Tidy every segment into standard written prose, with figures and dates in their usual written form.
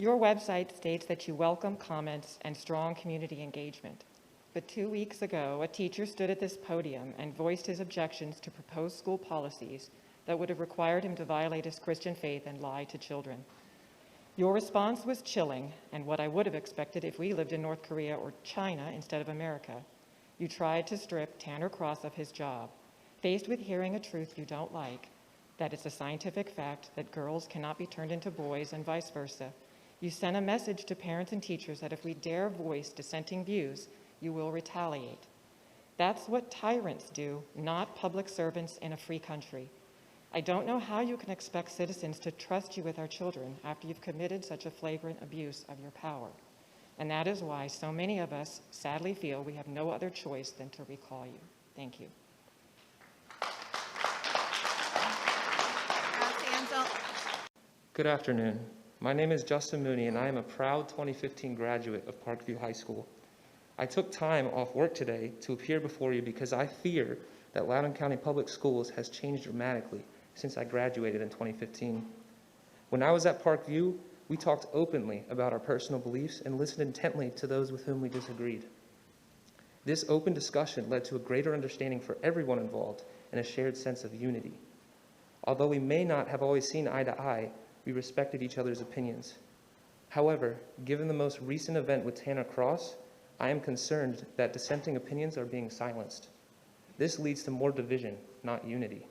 Your website states that you welcome comments and strong community engagement. But 2 weeks ago, a teacher stood at this podium and voiced his objections to proposed school policies that would have required him to violate his Christian faith and lie to children. Your response was chilling and what I would have expected if we lived in North Korea or China instead of America. You tried to strip Tanner Cross of his job, faced with hearing a truth you don't like, that it's a scientific fact that girls cannot be turned into boys and vice versa. You sent a message to parents and teachers that if we dare voice dissenting views, you will retaliate. That's what tyrants do, not public servants in a free country. I don't know how you can expect citizens to trust you with our children after you've committed such a flagrant abuse of your power. And that is why so many of us sadly feel we have no other choice than to recall you. Thank you. Good afternoon. My name is Justin Mooney, and I am a proud 2015 graduate of Parkview High School. I took time off work today to appear before you because I fear that Loudoun County Public Schools has changed dramatically since I graduated in 2015. When I was at Parkview, we talked openly about our personal beliefs and listened intently to those with whom we disagreed. This open discussion led to a greater understanding for everyone involved and a shared sense of unity. Although we may not have always seen eye to eye, we respected each other's opinions. However, given the most recent event with Tanner Cross, I am concerned that dissenting opinions are being silenced. This leads to more division, not unity.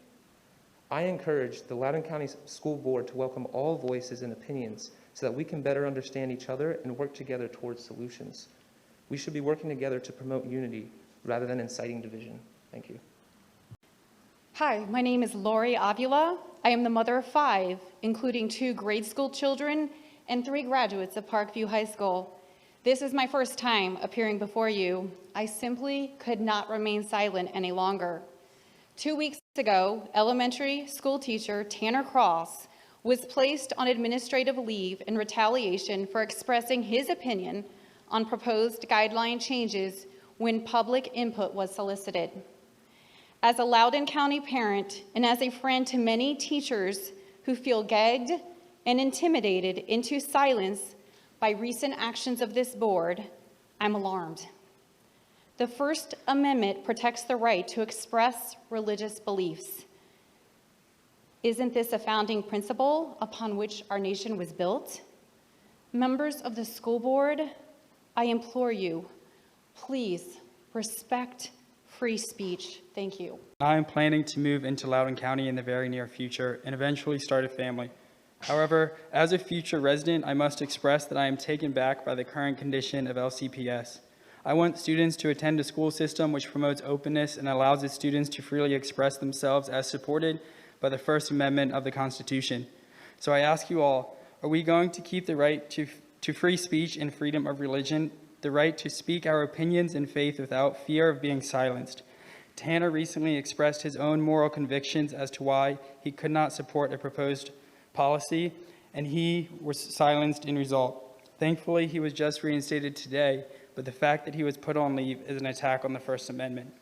I encourage the Loudoun County School Board to welcome all voices and opinions so that we can better understand each other and work together towards solutions. We should be working together to promote unity rather than inciting division. Thank you. Hi, my name is Lori Avila. I am the mother of 5, including 2 grade school children and 3 graduates of Parkview High School. This is my first time appearing before you. I simply could not remain silent any longer. 2 weeks ago, elementary school teacher Tanner Cross was placed on administrative leave in retaliation for expressing his opinion on proposed guideline changes when public input was solicited. As a Loudoun County parent and as a friend to many teachers who feel gagged and intimidated into silence by recent actions of this board, I'm alarmed. The First Amendment protects the right to express religious beliefs. Isn't this a founding principle upon which our nation was built? Members of the school board, I implore you, please respect free speech. Thank you. I am planning to move into Loudoun County in the very near future and eventually start a family. However, as a future resident, I must express that I am taken back by the current condition of LCPS. I want students to attend a school system which promotes openness and allows its students to freely express themselves as supported by the First Amendment of the Constitution. So I ask you all, are we going to keep the right to free speech and freedom of religion, the right to speak our opinions and faith without fear of being silenced? Tanner recently expressed his own moral convictions as to why he could not support a proposed policy, and he was silenced in result. Thankfully, he was just reinstated today, but the fact that he was put on leave is an attack on the First Amendment.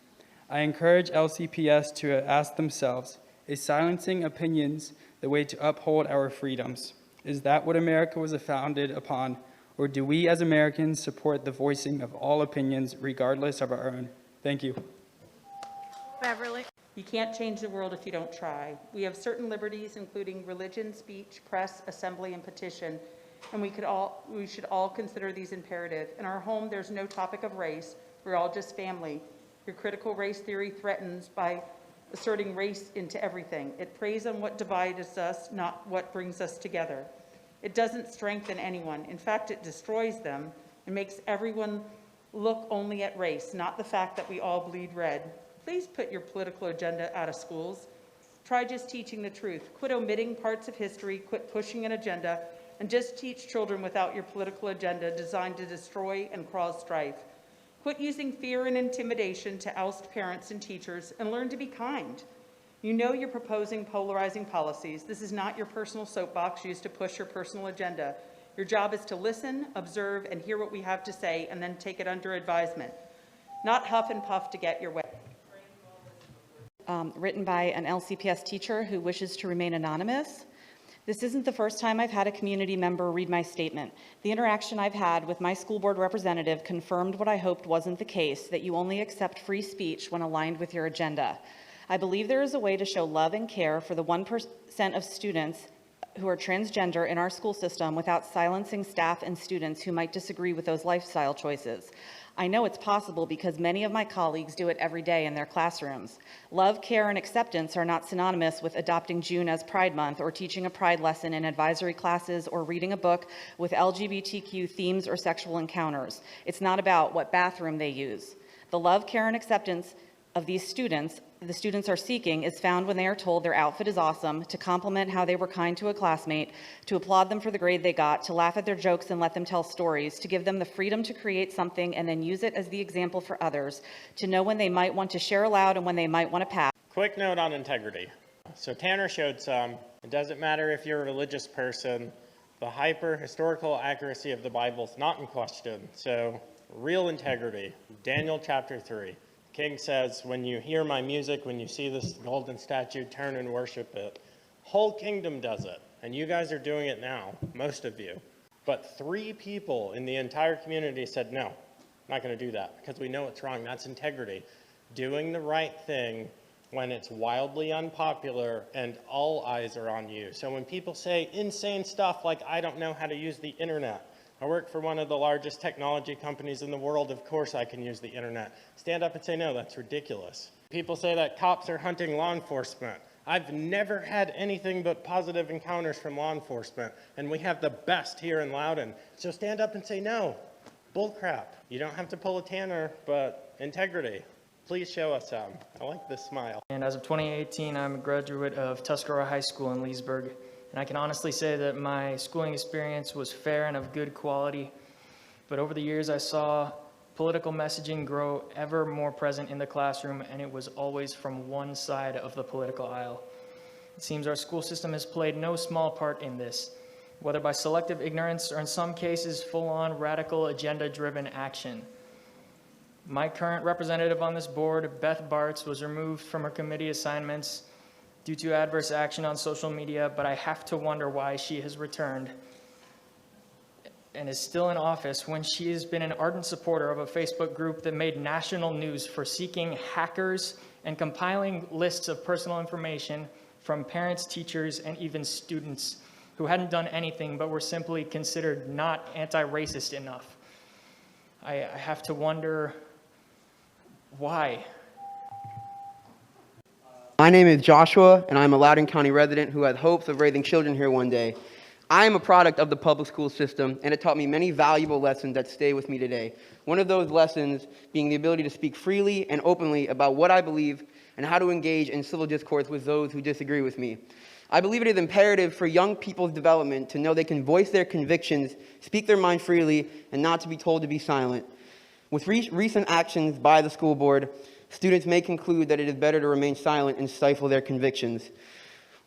I encourage LCPS to ask themselves, is silencing opinions the way to uphold our freedoms? Is that what America was founded upon? Or do we as Americans support the voicing of all opinions regardless of our own? Thank you. Beverly. You can't change the world if you don't try. We have certain liberties, including religion, speech, press, assembly, and petition, and we should all consider these imperative. In our home, there's no topic of race. We're all just family. Your critical race theory threatens by asserting race into everything. It preys on what divides us, not what brings us together. It doesn't strengthen anyone. In fact, it destroys them and makes everyone look only at race, not the fact that we all bleed red. Please put your political agenda out of schools. Try just teaching the truth. Quit omitting parts of history, quit pushing an agenda, and just teach children without your political agenda designed to destroy and cause strife. Quit using fear and intimidation to oust parents and teachers, and learn to be kind. You know you're proposing polarizing policies. This is not your personal soapbox used to push your personal agenda. Your job is to listen, observe, and hear what we have to say, and then take it under advisement. Not huff and puff to get your way. Written by an LCPS teacher who wishes to remain anonymous. This isn't the first time I've had a community member read my statement. The interaction I've had with my school board representative confirmed what I hoped wasn't the case, that you only accept free speech when aligned with your agenda. I believe there is a way to show love and care for the 1% of students who are transgender in our school system without silencing staff and students who might disagree with those lifestyle choices. I know it's possible because many of my colleagues do it every day in their classrooms. Love, care, and acceptance are not synonymous with adopting June as Pride Month or teaching a Pride lesson in advisory classes or reading a book with LGBTQ themes or sexual encounters. It's not about what bathroom they use. The love, care, and acceptance of these students, the students are seeking, is found when they are told their outfit is awesome, to compliment how they were kind to a classmate, to applaud them for the grade they got, to laugh at their jokes and let them tell stories, to give them the freedom to create something and then use it as the example for others, to know when they might want to share aloud and when they might want to pass. Quick note on integrity. So Tanner showed some. It doesn't matter if you're a religious person. The hyper-historical accuracy of the Bible is not in question. So real integrity. Daniel chapter 3. King says, when you hear my music, when you see this golden statue, turn and worship it. Whole kingdom does it, and you guys are doing it now, most of you. But 3 people in the entire community said, no, not going to do that, because we know it's wrong. That's integrity. Doing the right thing when it's wildly unpopular and all eyes are on you. So when people say insane stuff like, I don't know how to use the internet, I work for one of the largest technology companies in the world. Of course I can use the internet. Stand up and say, no, that's ridiculous. People say that cops are hunting law enforcement. I've never had anything but positive encounters from law enforcement, and we have the best here in Loudoun. So stand up and say, no, bullcrap. You don't have to pull a Tanner, but integrity. Please show us some. I like this smile. And as of 2018, I'm a graduate of Tuscarora High School in Leesburg. And I can honestly say that my schooling experience was fair and of good quality. But over the years, I saw political messaging grow ever more present in the classroom, and it was always from one side of the political aisle. It seems our school system has played no small part in this, whether by selective ignorance or in some cases full-on radical agenda-driven action. My current representative on this board, Beth Bartz, was removed from her committee assignments due to adverse action on social media, but I have to wonder why she has returned and is still in office when she has been an ardent supporter of a Facebook group that made national news for seeking hackers and compiling lists of personal information from parents, teachers, and even students who hadn't done anything but were simply considered not anti-racist enough. I have to wonder why. My name is Joshua, and I'm a Loudoun County resident who has hopes of raising children here one day. I am a product of the public school system, and it taught me many valuable lessons that stay with me today. One of those lessons being the ability to speak freely and openly about what I believe and how to engage in civil discourse with those who disagree with me. I believe it is imperative for young people's development to know they can voice their convictions, speak their mind freely, and not to be told to be silent. With recent actions by the school board, students may conclude that it is better to remain silent and stifle their convictions.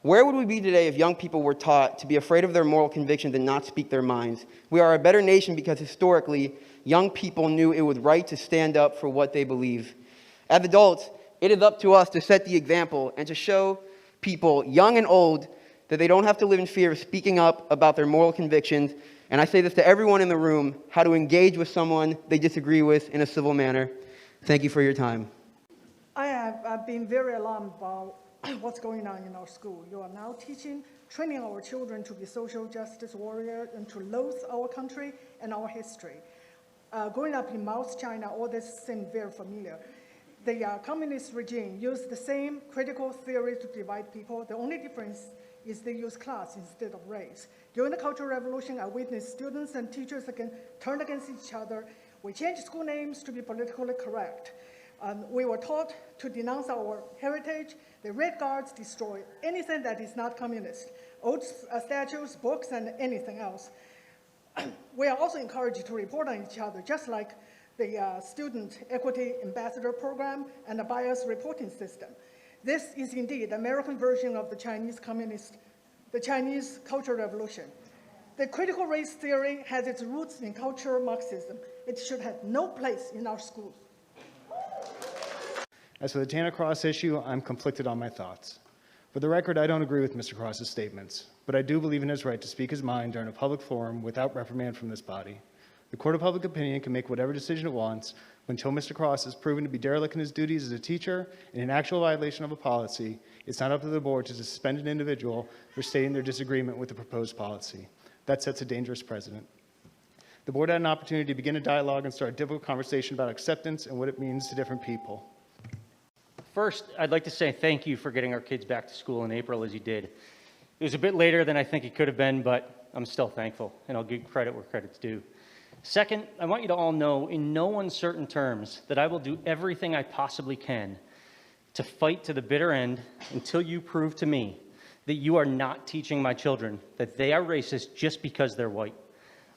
Where would we be today if young people were taught to be afraid of their moral convictions and not speak their minds? We are a better nation because historically, young people knew it was right to stand up for what they believe. As adults, it is up to us to set the example and to show people, young and old, that they don't have to live in fear of speaking up about their moral convictions. And I say this to everyone in the room, how to engage with someone they disagree with in a civil manner. Thank you for your time. I've been very alarmed about what's going on in our school. You are now training our children to be social justice warriors and to loathe our country and our history. Growing up in Mao's China, all this seemed very familiar. The communist regime used the same critical theory to divide people. The only difference is they use class instead of race. During the Cultural Revolution, I witnessed students and teachers turn against each other. We changed school names to be politically correct. We were taught to denounce our heritage. The Red Guards destroy anything that is not communist, old statues, books, and anything else. We are also encouraged to report on each other, just like the Student Equity Ambassador Program and the bias reporting system. This is indeed the American version of the Chinese Cultural Revolution. The critical race theory has its roots in cultural Marxism. It should have no place in our schools. As for the Tanner Cross issue, I'm conflicted on my thoughts. For the record, I don't agree with Mr. Cross's statements. but I do believe in his right to speak his mind during a public forum without reprimand from this body. The court of public opinion can make whatever decision it wants, but until Mr. Cross is proven to be derelict in his duties as a teacher and in actual violation of a policy, it's not up to the board to suspend an individual for stating their disagreement with the proposed policy. That sets a dangerous precedent. The board had an opportunity to begin a dialogue and start a difficult conversation about acceptance and what it means to different people. First, I'd like to say thank you for getting our kids back to school in April as you did. It was a bit later than I think it could have been, but I'm still thankful, and I'll give credit where credit's due. Second, I want you to all know in no uncertain terms that I will do everything I possibly can to fight to the bitter end until you prove to me that you are not teaching my children that they are racist just because they're white.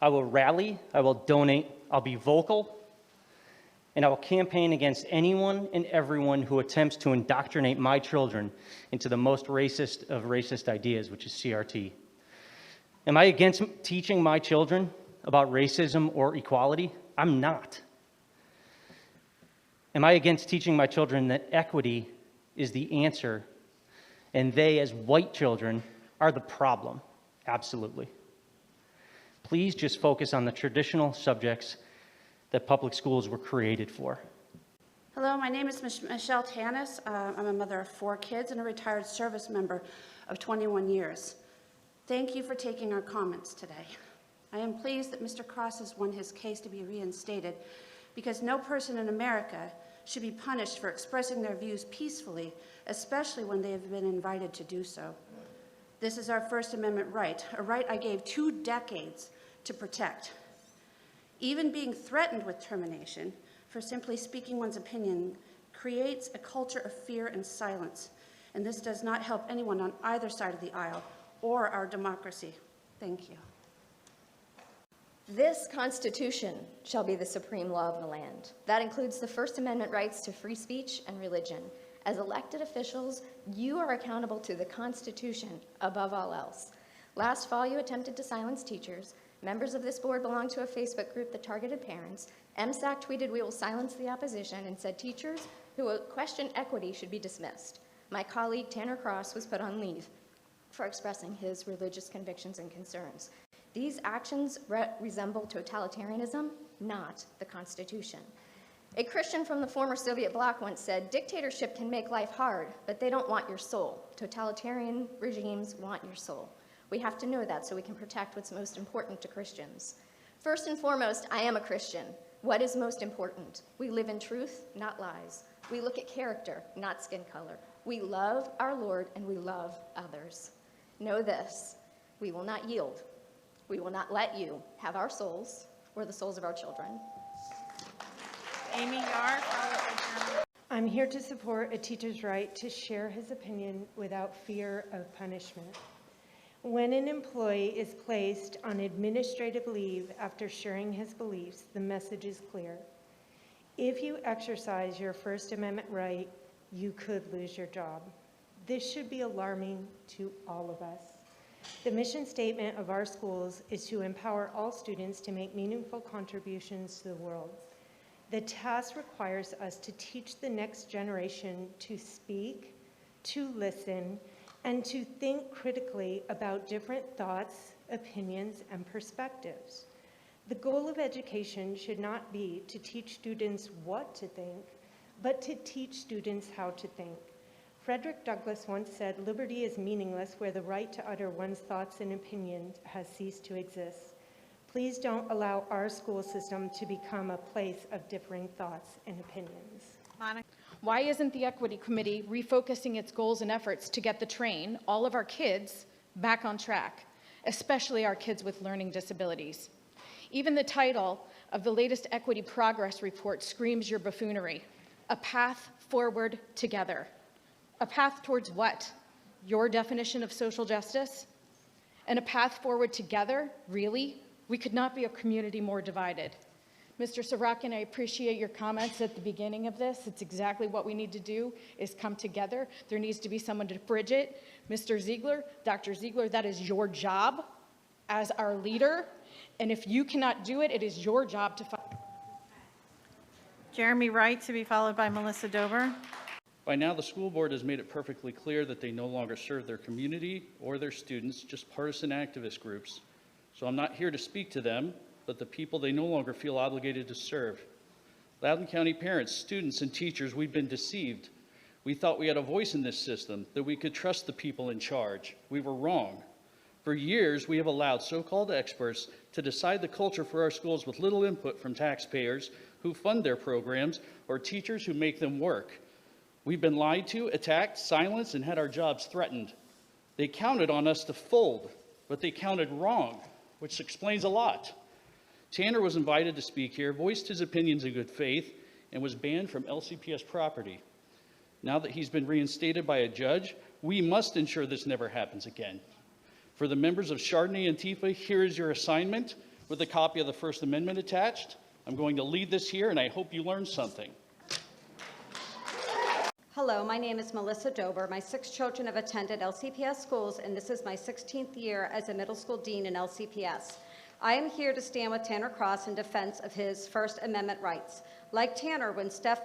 I will rally, I will donate, I'll be vocal, and I will campaign against anyone and everyone who attempts to indoctrinate my children into the most racist of racist ideas, which is CRT. Am I against teaching my children about racism or equality? I'm not. Am I against teaching my children that equity is the answer and they, as white children, are the problem? Absolutely. Please just focus on the traditional subjects that public schools were created for. Hello, my name is Michelle Tanis. I'm a mother of 4 kids and a retired service member of 21 years. Thank you for taking our comments today. I am pleased that Mr. Cross has won his case to be reinstated because no person in America should be punished for expressing their views peacefully, especially when they have been invited to do so. This is our First Amendment right, a right I gave 2 decades to protect. Even being threatened with termination for simply speaking one's opinion creates a culture of fear and silence, and this does not help anyone on either side of the aisle or our democracy. Thank you. This Constitution shall be the supreme law of the land. That includes the First Amendment rights to free speech and religion. As elected officials, you are accountable to the Constitution above all else. Last fall, you attempted to silence teachers. Members of this board belong to a Facebook group that targeted parents. MSAC tweeted, "We will silence the opposition," and said teachers who question equity should be dismissed. My colleague Tanner Cross was put on leave for expressing his religious convictions and concerns. These actions resemble totalitarianism, not the Constitution. A Christian from the former Soviet bloc once said, "Dictatorship can make life hard, but they don't want your soul. Totalitarian regimes want your soul." We have to know that so we can protect what's most important to Christians. First and foremost, I am a Christian. What is most important? We live in truth, not lies. We look at character, not skin color. We love our Lord and we love others. Know this, we will not yield. We will not let you have our souls or the souls of our children. Amy Yar, followed by Jeremy. I'm here to support a teacher's right to share his opinion without fear of punishment. When an employee is placed on administrative leave after sharing his beliefs, the message is clear. If you exercise your First Amendment right, you could lose your job. This should be alarming to all of us. The mission statement of our schools is to empower all students to make meaningful contributions to the world. The task requires us to teach the next generation to speak, to listen, and to think critically about different thoughts, opinions, and perspectives. The goal of education should not be to teach students what to think, but to teach students how to think. Frederick Douglass once said, "Liberty is meaningless where the right to utter one's thoughts and opinions has ceased to exist." Please don't allow our school system to become a place of differing thoughts and opinions. Monica. Why isn't the Equity Committee refocusing its goals and efforts to get the train, all of our kids, back on track, especially our kids with learning disabilities? Even the title of the latest Equity Progress Report screams your buffoonery. A path forward together. A path towards what? Your definition of social justice? And a path forward together? Really? We could not be a community more divided. Mr. Sorokin, I appreciate your comments at the beginning of this. It's exactly what we need to do is come together. There needs to be someone to bridge it. Mr. Ziegler, Dr. Ziegler, that is your job as our leader. And if you cannot do it, it is your job to find. Jeremy Wright, to be followed by Melissa Dober. By now, the school board has made it perfectly clear that they no longer serve their community or their students, just partisan activist groups. So I'm not here to speak to them, but the people they no longer feel obligated to serve. Loudoun County parents, students, and teachers, we've been deceived. We thought we had a voice in this system, that we could trust the people in charge. We were wrong. For years, we have allowed so-called experts to decide the culture for our schools with little input from taxpayers who fund their programs or teachers who make them work. We've been lied to, attacked, silenced, and had our jobs threatened. They counted on us to fold, but they counted wrong, which explains a lot. Tanner was invited to speak here, voiced his opinions in good faith, and was banned from LCPS property. Now that he's been reinstated by a judge, we must ensure this never happens again. For the members of Chardonnay Antifa, here is your assignment with a copy of the First Amendment attached. I'm going to lead this here, and I hope you learned something. Hello, my name is Melissa Dober. My 6 children have attended LCPS schools, and this is my 16th year as a middle school dean in LCPS. I am here to stand with Tanner Cross in defense of his First Amendment rights. Like Tanner, when staff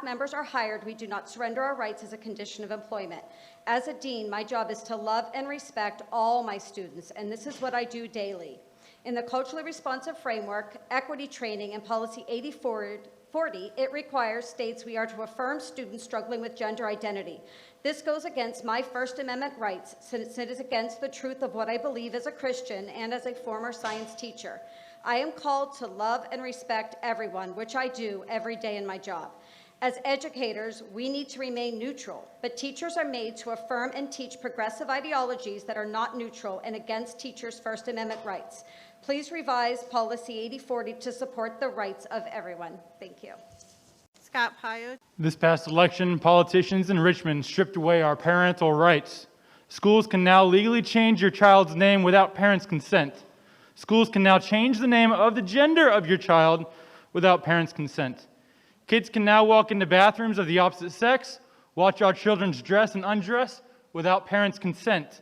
members are hired, we do not surrender our rights as a condition of employment. As a dean, my job is to love and respect all my students, and this is what I do daily. In the culturally responsive framework, equity training, and policy 8040, it states we are to affirm students struggling with gender identity. This goes against my First Amendment rights, since it is against the truth of what I believe as a Christian and as a former science teacher. I am called to love and respect everyone, which I do every day in my job. As educators, we need to remain neutral, but teachers are made to affirm and teach progressive ideologies that are not neutral and against teachers' First Amendment rights. Please revise Policy 8040 to support the rights of everyone. Thank you. Scott Pio. This past election, politicians in Richmond stripped away our parental rights. Schools can now legally change your child's name without parents' consent. Schools can now change the name of the gender of your child without parents' consent. Kids can now walk into bathrooms of the opposite sex, watch our children's dress and undress without parents' consent.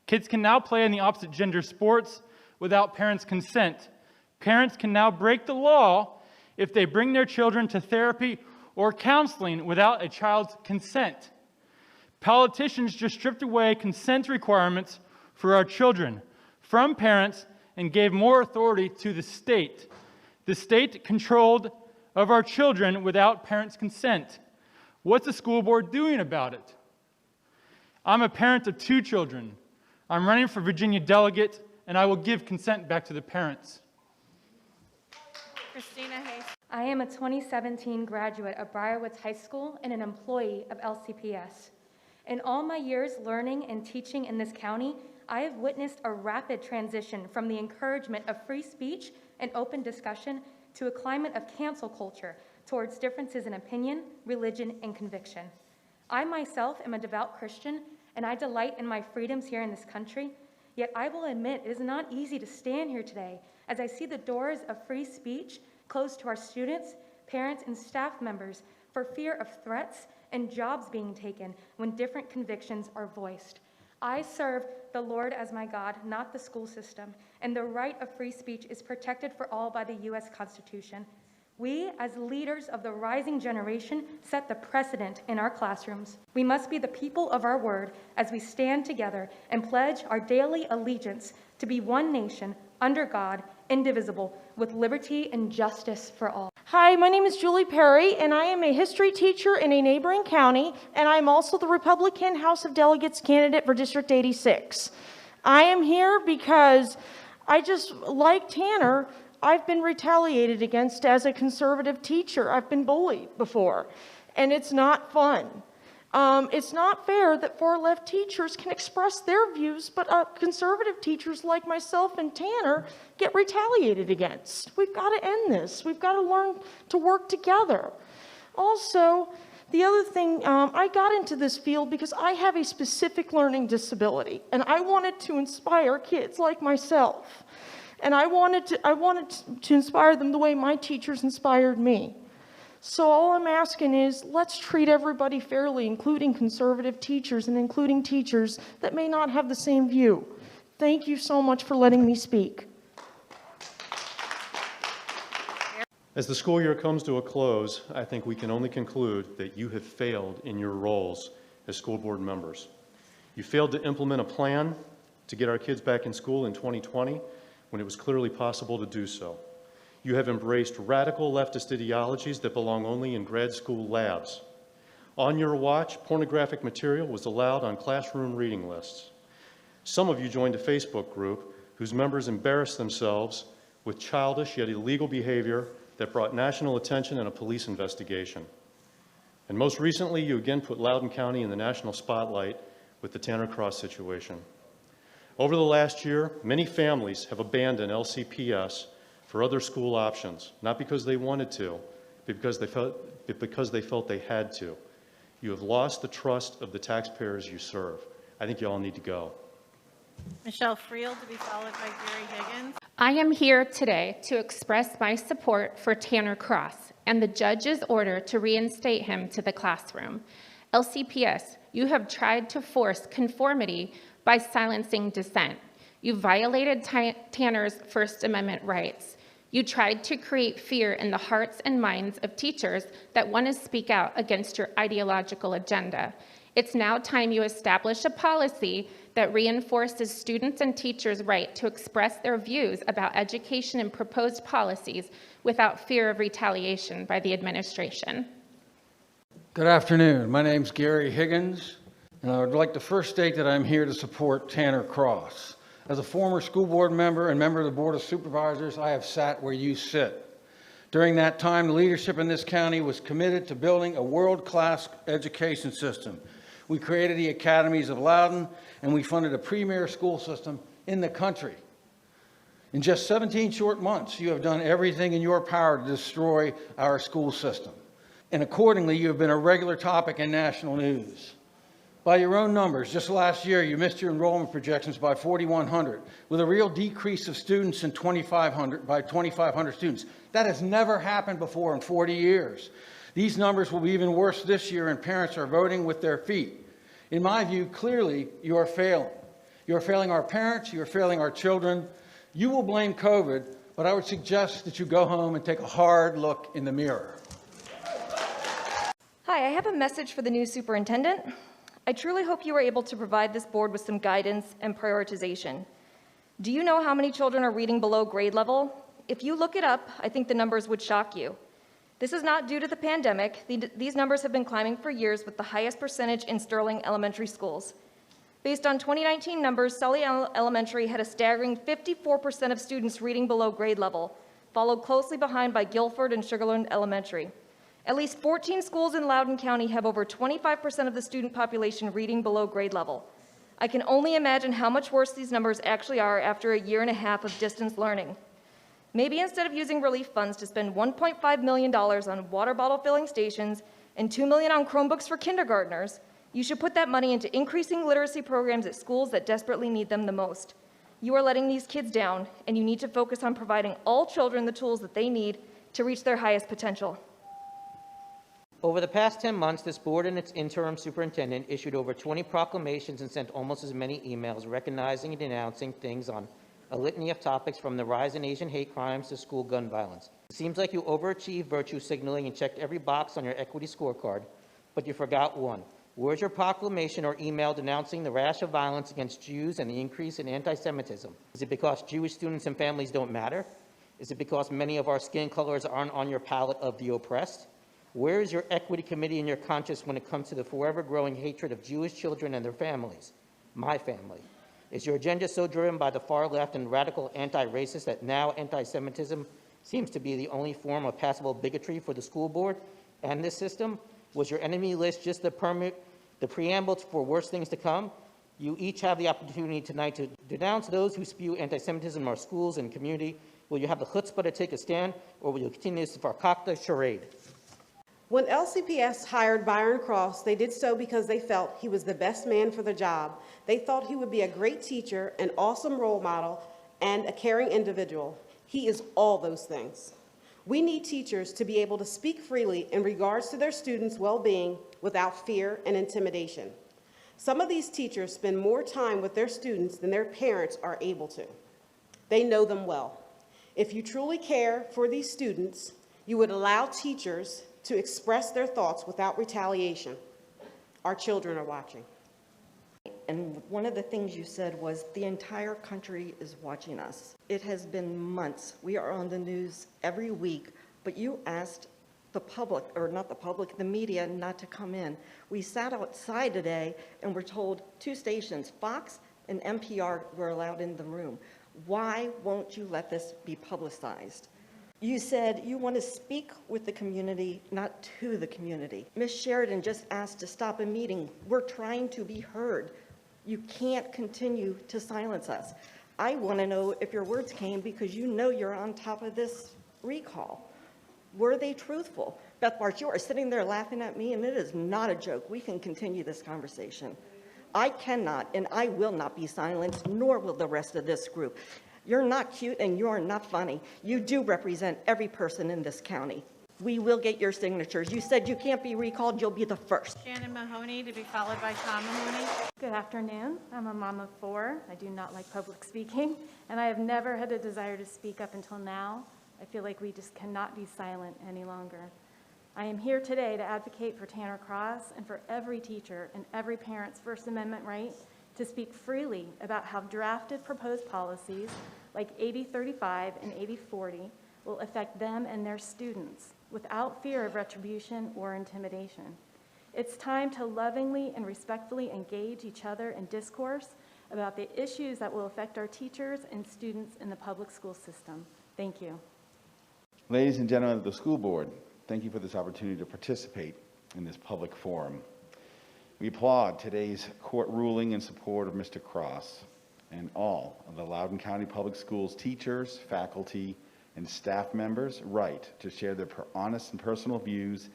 Kids can now play in the opposite gender sports without parents' consent. Parents can now break the law if they bring their children to therapy or counseling without a child's consent. Politicians just stripped away consent requirements for our children from parents and gave more authority to the state. The state controlled of our children without parents' consent. What's the school board doing about it? I'm a parent of 2 children. I'm running for Virginia delegate, and I will give consent back to the parents. Christina Hayes. I am a 2017 graduate of Briarwoods High School and an employee of LCPS. In all my years learning and teaching in this county, I have witnessed a rapid transition from the encouragement of free speech and open discussion to a climate of cancel culture towards differences in opinion, religion, and conviction. I myself am a devout Christian, and I delight in my freedoms here in this country, yet I will admit it is not easy to stand here today as I see the doors of free speech closed to our students, parents, and staff members for fear of threats and jobs being taken when different convictions are voiced. I serve the Lord as my God, not the school system, and the right of free speech is protected for all by the U.S. Constitution. We, as leaders of the rising generation, set the precedent in our classrooms. We must be the people of our word as we stand together and pledge our daily allegiance to be one nation, under God, indivisible, with liberty and justice for all. Hi, my name is Julie Perry, and I am a history teacher in a neighboring county, and I'm also the Republican House of Delegates candidate for District 86. I am here because I just, like Tanner, I've been retaliated against as a conservative teacher. I've been bullied before, and it's not fun. It's not fair that far-left teachers can express their views, but conservative teachers like myself and Tanner get retaliated against. We've got to end this. We've got to learn to work together. Also, the other thing, I got into this field because I have a specific learning disability, and I wanted to inspire kids like myself. And I wanted to inspire them the way my teachers inspired me. So all I'm asking is, let's treat everybody fairly, including conservative teachers and including teachers that may not have the same view. Thank you so much for letting me speak. As the school year comes to a close, I think we can only conclude that you have failed in your roles as school board members. You failed to implement a plan to get our kids back in school in 2020 when it was clearly possible to do so. You have embraced radical leftist ideologies that belong only in grad school labs. On your watch, pornographic material was allowed on classroom reading lists. Some of you joined a Facebook group whose members embarrassed themselves with childish yet illegal behavior that brought national attention and a police investigation. And most recently, you again put Loudoun County in the national spotlight with the Tanner Cross situation. Over the last year, many families have abandoned LCPS for other school options, not because they wanted to, but because they felt they had to. You have lost the trust of the taxpayers you serve. I think you all need to go. Michelle Friel to be followed by Gary Higgins. I am here today to express my support for Tanner Cross and the judge's order to reinstate him to the classroom. LCPS, you have tried to force conformity by silencing dissent. You violated Tanner's First Amendment rights. You tried to create fear in the hearts and minds of teachers that want to speak out against your ideological agenda. It's now time you establish a policy that reinforces students and teachers' right to express their views about education and proposed policies without fear of retaliation by the administration. Good afternoon. My name's Gary Higgins, and I would like to first state that I'm here to support Tanner Cross. As a former school board member and member of the Board of Supervisors, I have sat where you sit. During that time, the leadership in this county was committed to building a world-class education system. We created the academies of Loudoun, and we funded a premier school system in the country. In just 17 short months, you have done everything in your power to destroy our school system. And accordingly, you have been a regular topic in national news. By your own numbers, just last year, you missed your enrollment projections by 4,100, with a real decrease of students in 2,500 students. That has never happened before in 40 years. These numbers will be even worse this year, and parents are voting with their feet. In my view, clearly, you are failing. You are failing our parents. You are failing our children. You will blame COVID, but I would suggest that you go home and take a hard look in the mirror. Hi, I have a message for the new superintendent. I truly hope you are able to provide this board with some guidance and prioritization. Do you know how many children are reading below grade level? If you look it up, I think the numbers would shock you. This is not due to the pandemic. These numbers have been climbing for years, with the highest percentage in Sterling elementary schools. Based on 2019 numbers, Sully Elementary had a staggering 54% of students reading below grade level, followed closely behind by Guilford and Sugarland Elementary. At least 14 schools in Loudoun County have over 25% of the student population reading below grade level. I can only imagine how much worse these numbers actually are after a year and a half of distance learning. Maybe instead of using relief funds to spend $1.5 million on water bottle filling stations and $2 million on Chromebooks for kindergartners, you should put that money into increasing literacy programs at schools that desperately need them the most. You are letting these kids down, and you need to focus on providing all children the tools that they need to reach their highest potential. Over the past 10 months, this board and its interim superintendent issued over 20 proclamations and sent almost as many emails recognizing and denouncing things on a litany of topics from the rise in Asian hate crimes to school gun violence. It seems like you overachieved virtue signaling and checked every box on your equity scorecard, but you forgot one. Where's your proclamation or email denouncing the rash of violence against Jews and the increase in anti-Semitism? Is it because Jewish students and families don't matter? Is it because many of our skin colors aren't on your palette of the oppressed? Where is your equity committee and your conscience when it comes to the forever growing hatred of Jewish children and their families? My family. Is your agenda so driven by the far left and radical anti-racist that now anti-Semitism seems to be the only form of passable bigotry for the school board and this system? Was your enemy list just the preamble for worse things to come? You each have the opportunity tonight to denounce those who spew anti-Semitism in our schools and community. Will you have the chutzpah to take a stand, or will you continue this farkakta charade? When LCPS hired Byron Cross, they did so because they felt he was the best man for the job. They thought he would be a great teacher, an awesome role model, and a caring individual. He is all those things. We need teachers to be able to speak freely in regards to their students' well-being without fear and intimidation. Some of these teachers spend more time with their students than their parents are able to. They know them well. If you truly care for these students, You would allow teachers to express their thoughts without retaliation. Our children are watching. And one of the things you said was the entire country is watching us. It has been months. We are on the news every week, but you asked the public, or not the public, the media, not to come in. We sat outside today and were told 2 stations, Fox and NPR, were allowed in the room. Why won't you let this be publicized? You said you want to speak with the community, not to the community. Ms. Sheridan just asked to stop a meeting. We're trying to be heard. You can't continue to silence us. I want to know if your words came because you know you're on top of this recall. Were they truthful? Beth Barch, you are sitting there laughing at me, and it is not a joke. We can continue this conversation. I cannot and I will not be silenced, nor will the rest of this group. You're not cute and you're not funny. You do represent every person in this county. We will get your signatures. You said you can't be recalled. You'll be the first. Shannon Mahoney to be followed by Tom Mahoney. Good afternoon. I'm a mom of 4. I do not like public speaking, and I have never had a desire to speak up until now. I feel like we just cannot be silent any longer. I am here today to advocate for Tanner Cross and for every teacher and every parent's First Amendment right to speak freely about how drafted proposed policies like AB 35 and AB 40 will affect them and their students without fear of retribution or intimidation. It's time to lovingly and respectfully engage each other in discourse about the issues that will affect our teachers and students in the public school system. Thank you. Ladies and gentlemen of the school board, thank you for this opportunity to participate in this public forum. We applaud today's court ruling in support of Mr. Cross and all of the Loudoun County Public Schools teachers, faculty, and staff members' right to share their honest and personal views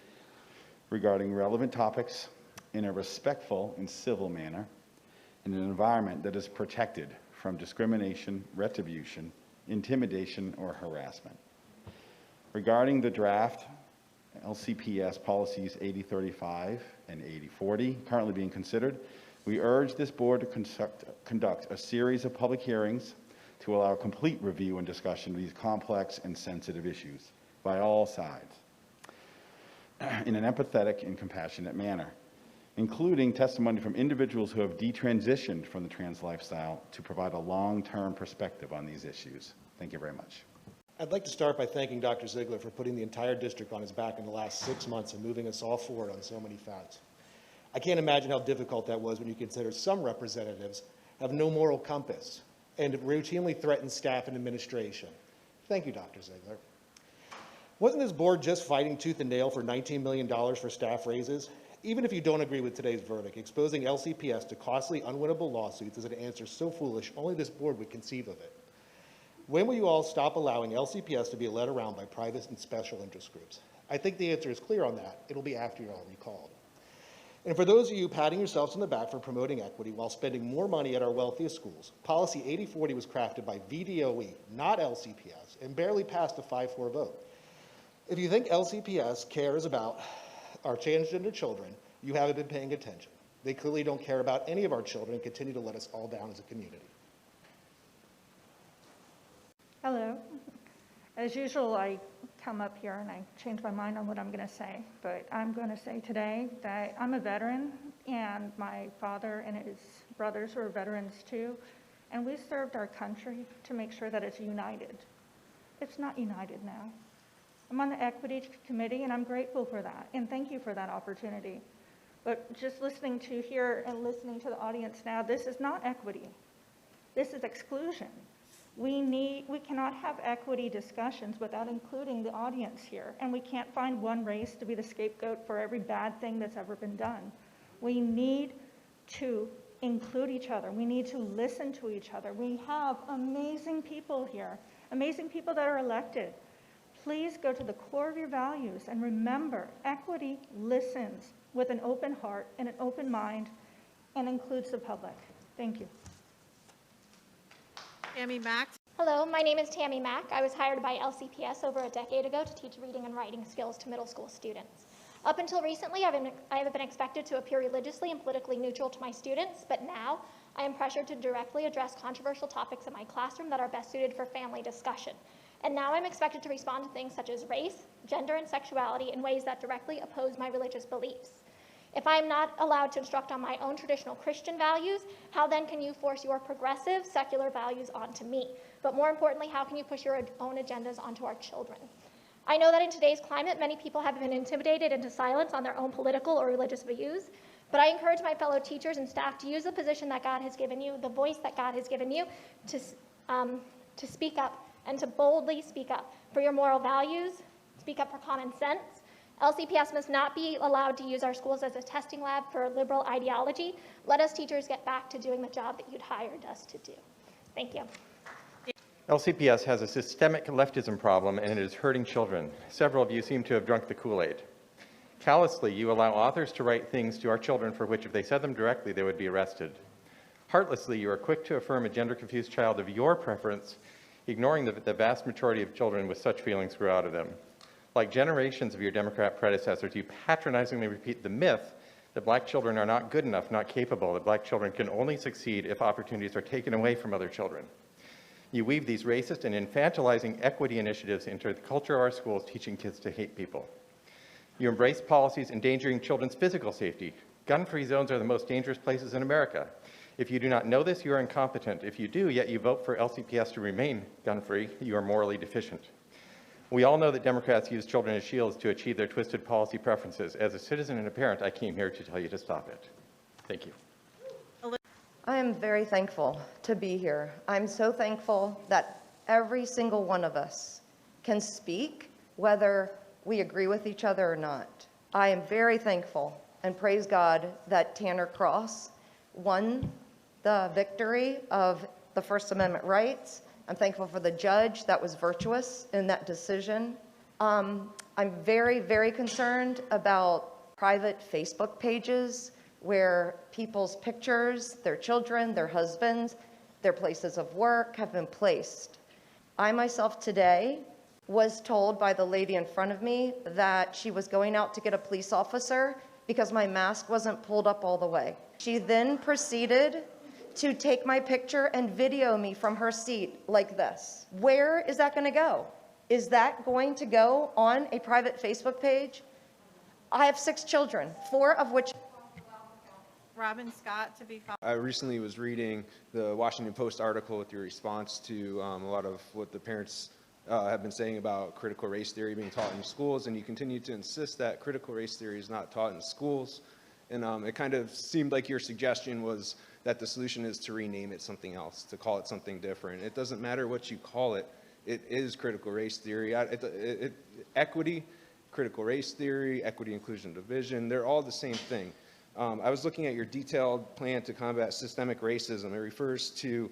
regarding relevant topics in a respectful and civil manner in an environment that is protected from discrimination, retribution, intimidation, or harassment. Regarding the draft LCPS policies 8035 and 8040 currently being considered, we urge this board to conduct a series of public hearings to allow complete review and discussion of these complex and sensitive issues by all sides in an empathetic and compassionate manner, including testimony from individuals who have detransitioned from the trans lifestyle to provide a long-term perspective on these issues. Thank you very much. I'd like to start by thanking Dr. Ziegler for putting the entire district on his back in the last 6 months and moving us all forward on so many fronts. I can't imagine how difficult that was when you consider some representatives have no moral compass and routinely threaten staff and administration. Thank you, Dr. Ziegler. Wasn't this board just fighting tooth and nail for $19 million for staff raises? Even if you don't agree with today's verdict, exposing LCPS to costly, unwinnable lawsuits is an answer so foolish only this board would conceive of it. When will you all stop allowing LCPS to be led around by private and special interest groups? I think the answer is clear on that. It'll be after you're all recalled. And for those of you patting yourselves on the back for promoting equity while spending more money at our wealthiest schools, Policy 8040 was crafted by VDOE, not LCPS, and barely passed a 5-4 vote. If you think LCPS cares about our transgender children, you haven't been paying attention. They clearly don't care about any of our children and continue to let us all down as a community. Hello. As usual, I come up here and I change my mind on what I'm going to say, but I'm going to say today that I'm a veteran and my father and his brothers were veterans too, and we served our country to make sure that it's united. It's not united now. I'm on the Equity Committee and I'm grateful for that, and thank you for that opportunity. But just listening to here and listening to the audience now, this is not equity. This is exclusion. We cannot have equity discussions without including the audience here, and we can't find one race to be the scapegoat for every bad thing that's ever been done. We need to include each other. We need to listen to each other. We have amazing people here, amazing people that are elected. Please go to the core of your values and remember, equity listens with an open heart and an open mind and includes the public. Thank you. Tammy Mack. Hello, my name is Tammy Mack. I was hired by LCPS over a decade ago to teach reading and writing skills to middle school students. Up until recently, I have been expected to appear religiously and politically neutral to my students, but now I am pressured to directly address controversial topics in my classroom that are best suited for family discussion. And now I'm expected to respond to things such as race, gender, and sexuality in ways that directly oppose my religious beliefs. If I'm not allowed to instruct on my own traditional Christian values, how then can you force your progressive, secular values onto me? But more importantly, how can you push your own agendas onto our children? I know that in today's climate, many people have been intimidated into silence on their own political or religious views, but I encourage my fellow teachers and staff to use the position that God has given you, the voice that God has given you, to speak up and to boldly speak up for your moral values, speak up for common sense. LCPS must not be allowed to use our schools as a testing lab for liberal ideology. Let us teachers get back to doing the job that you'd hired us to do. Thank you. LCPS has a systemic leftism problem, and it is hurting children. Several of you seem to have drunk the Kool-Aid. Callously, you allow authors to write things to our children for which, if they said them directly, they would be arrested. Heartlessly, you are quick to affirm a gender-confused child of your preference, ignoring the vast majority of children with such feelings grew out of them. Like generations of your Democrat predecessors, you patronizingly repeat the myth that black children are not good enough, not capable, that black children can only succeed if opportunities are taken away from other children. You weave these racist and infantilizing equity initiatives into the culture of our schools, teaching kids to hate people. You embrace policies endangering children's physical safety. Gun-free zones are the most dangerous places in America. If you do not know this, you are incompetent. If you do, yet you vote for LCPS to remain gun-free, you are morally deficient. We all know that Democrats use children as shields to achieve their twisted policy preferences. As a citizen and a parent, I came here to tell you to stop it. Thank you. I am very thankful to be here. I'm so thankful that every single one of us can speak, whether we agree with each other or not. I am very thankful and praise God that Tanner Cross won the victory of the First Amendment rights. I'm thankful for the judge that was virtuous in that decision. I'm very, very concerned about private Facebook pages where people's pictures, their children, their husbands, their places of work have been placed. I myself today was told by the lady in front of me that she was going out to get a police officer because my mask wasn't pulled up all the way. She then proceeded to take my picture and video me from her seat like this. Where is that going to go? Is that going to go on a private Facebook page? I have 6 children, 4 of which... Robin Scott to be followed. I recently was reading the Washington Post article with your response to a lot of what the parents have been saying about critical race theory being taught in schools, and you continue to insist that critical race theory is not taught in schools. And it kind of seemed like your suggestion was that the solution is to rename it something else, to call it something different. It doesn't matter what you call it. It is critical race theory. Equity, critical race theory, equity, inclusion, division, they're all the same thing. I was looking at your detailed plan to combat systemic racism. It refers to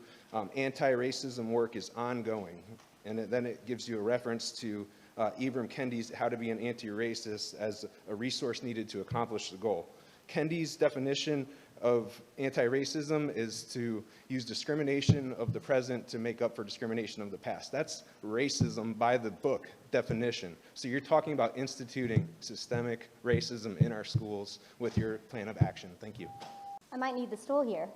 anti-racism work is ongoing. And then it gives you a reference to Ibram Kendi's How to Be an Anti-Racist as a resource needed to accomplish the goal. Kendi's definition of anti-racism is to use discrimination of the present to make up for discrimination of the past. That's racism by the book definition. So you're talking about instituting systemic racism in our schools with your plan of action. Thank you. I might need the stool here.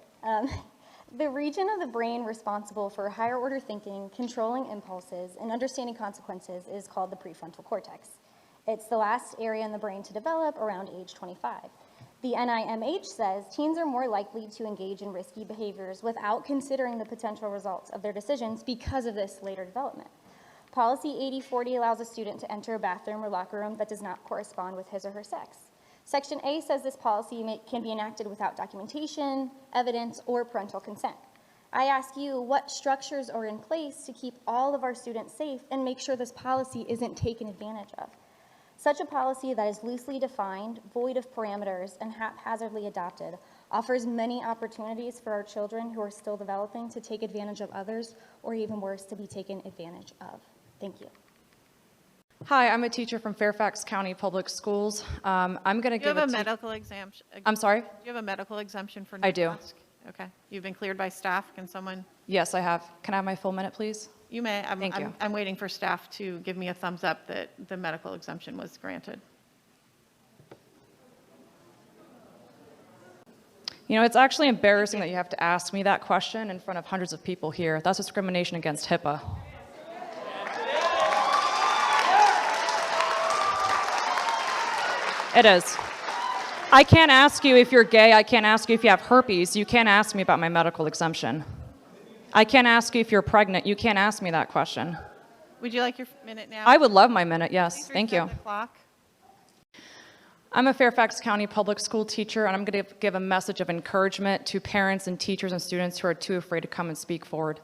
The region of the brain responsible for higher order thinking, controlling impulses, and understanding consequences is called the prefrontal cortex. It's the last area in the brain to develop around age 25. The NIMH says teens are more likely to engage in risky behaviors without considering the potential results of their decisions because of this later development. Policy 8040 allows a student to enter a bathroom or locker room that does not correspond with his or her sex. Section A says this policy can be enacted without documentation, evidence, or parental consent. I ask you, what structures are in place to keep all of our students safe and make sure this policy isn't taken advantage of? Such a policy that is loosely defined, void of parameters, and haphazardly adopted offers many opportunities for our children who are still developing to take advantage of others, or even worse, to be taken advantage of. Thank you. Hi, I'm a teacher from Fairfax County Public Schools. I'm going to give a medical exemption. I'm sorry? Do you have a medical exemption for I do. mask? Okay. You've been cleared by staff. Can someone? Yes, I have. Can I have my full minute, please? You may. Thank you. I'm waiting for staff to give me a thumbs up that the medical exemption was granted. You know, it's actually embarrassing that you have to ask me that question in front of hundreds of people here. That's discrimination against HIPAA. It is. I can't ask you if you're gay. I can't ask you if you have herpes. You can't ask me about my medical exemption. I can't ask you if you're pregnant. You can't ask me that question. Would you like your minute now? I would love my minute, yes. Please Thank you. reset the clock. I'm a Fairfax County public school teacher, and I'm going to give a message of encouragement to parents and teachers and students who are too afraid to come and speak forward.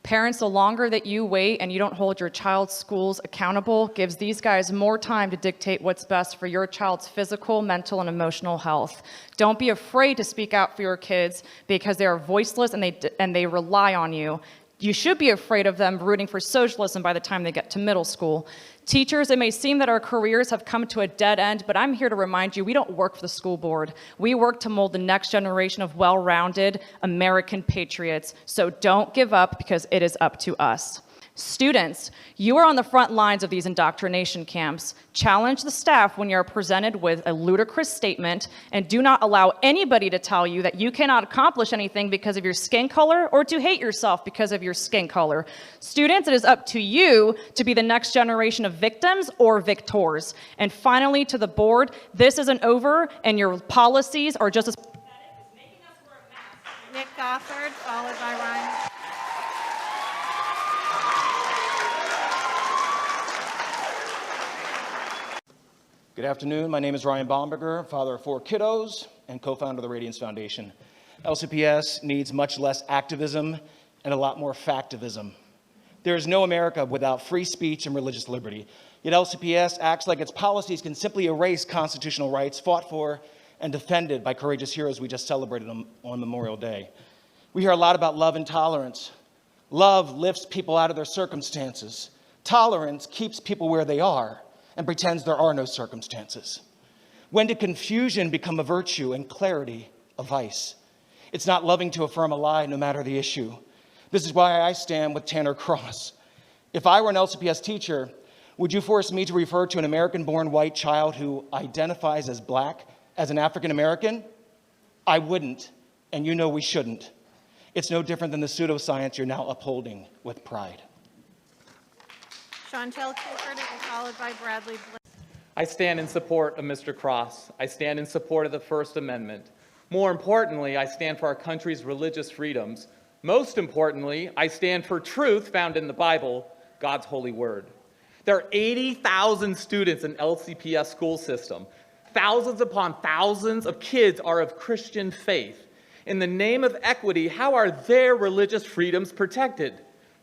Parents, the longer that you wait and you don't hold your child's schools accountable gives these guys more time to dictate what's best for your child's physical, mental, and emotional health. Don't be afraid to speak out for your kids because they are voiceless and they rely on you. You should be afraid of them rooting for socialism by the time they get to middle school. Teachers, it may seem that our careers have come to a dead end, but I'm here to remind you, we don't work for the school board. We work to mold the next generation of well-rounded American patriots. So don't give up because it is up to us. Students, you are on the front lines of these indoctrination camps. Challenge the staff when you're presented with a ludicrous statement, and do not allow anybody to tell you that you cannot accomplish anything because of your skin color or to hate yourself because of your skin color. Students, it is up to you to be the next generation of victims or victors. And finally, to the board, this isn't over, and your policies are just as pathetic as making us wear a mask. Nick Gofford, followed by Ryan. Good afternoon. My name is Ryan Bomberger, father of 4 kiddos and co-founder of the Radiance Foundation. LCPS needs much less activism and a lot more factivism. There is no America without free speech and religious liberty. Yet LCPS acts like its policies can simply erase constitutional rights fought for and defended by courageous heroes we just celebrated on Memorial Day. We hear a lot about love and tolerance. Love lifts people out of their circumstances. Tolerance keeps people where they are and pretends there are no circumstances. When did confusion become a virtue and clarity a vice? It's not loving to affirm a lie no matter the issue. This is why I stand with Tanner Cross. If I were an LCPS teacher, would you force me to refer to an American-born white child who identifies as black as an African American? I wouldn't, and you know we shouldn't. It's no different than the pseudoscience you're now upholding with pride. Chantel Clifford, and followed by Bradley Blake. I stand in support of Mr. Cross. I stand in support of the First Amendment. More importantly, I stand for our country's religious freedoms. Most importantly, I stand for truth found in the Bible, God's holy word. There are 80,000 students in LCPS school system. Thousands upon thousands of kids are of Christian faith. In the name of equity, how are their religious freedoms protected?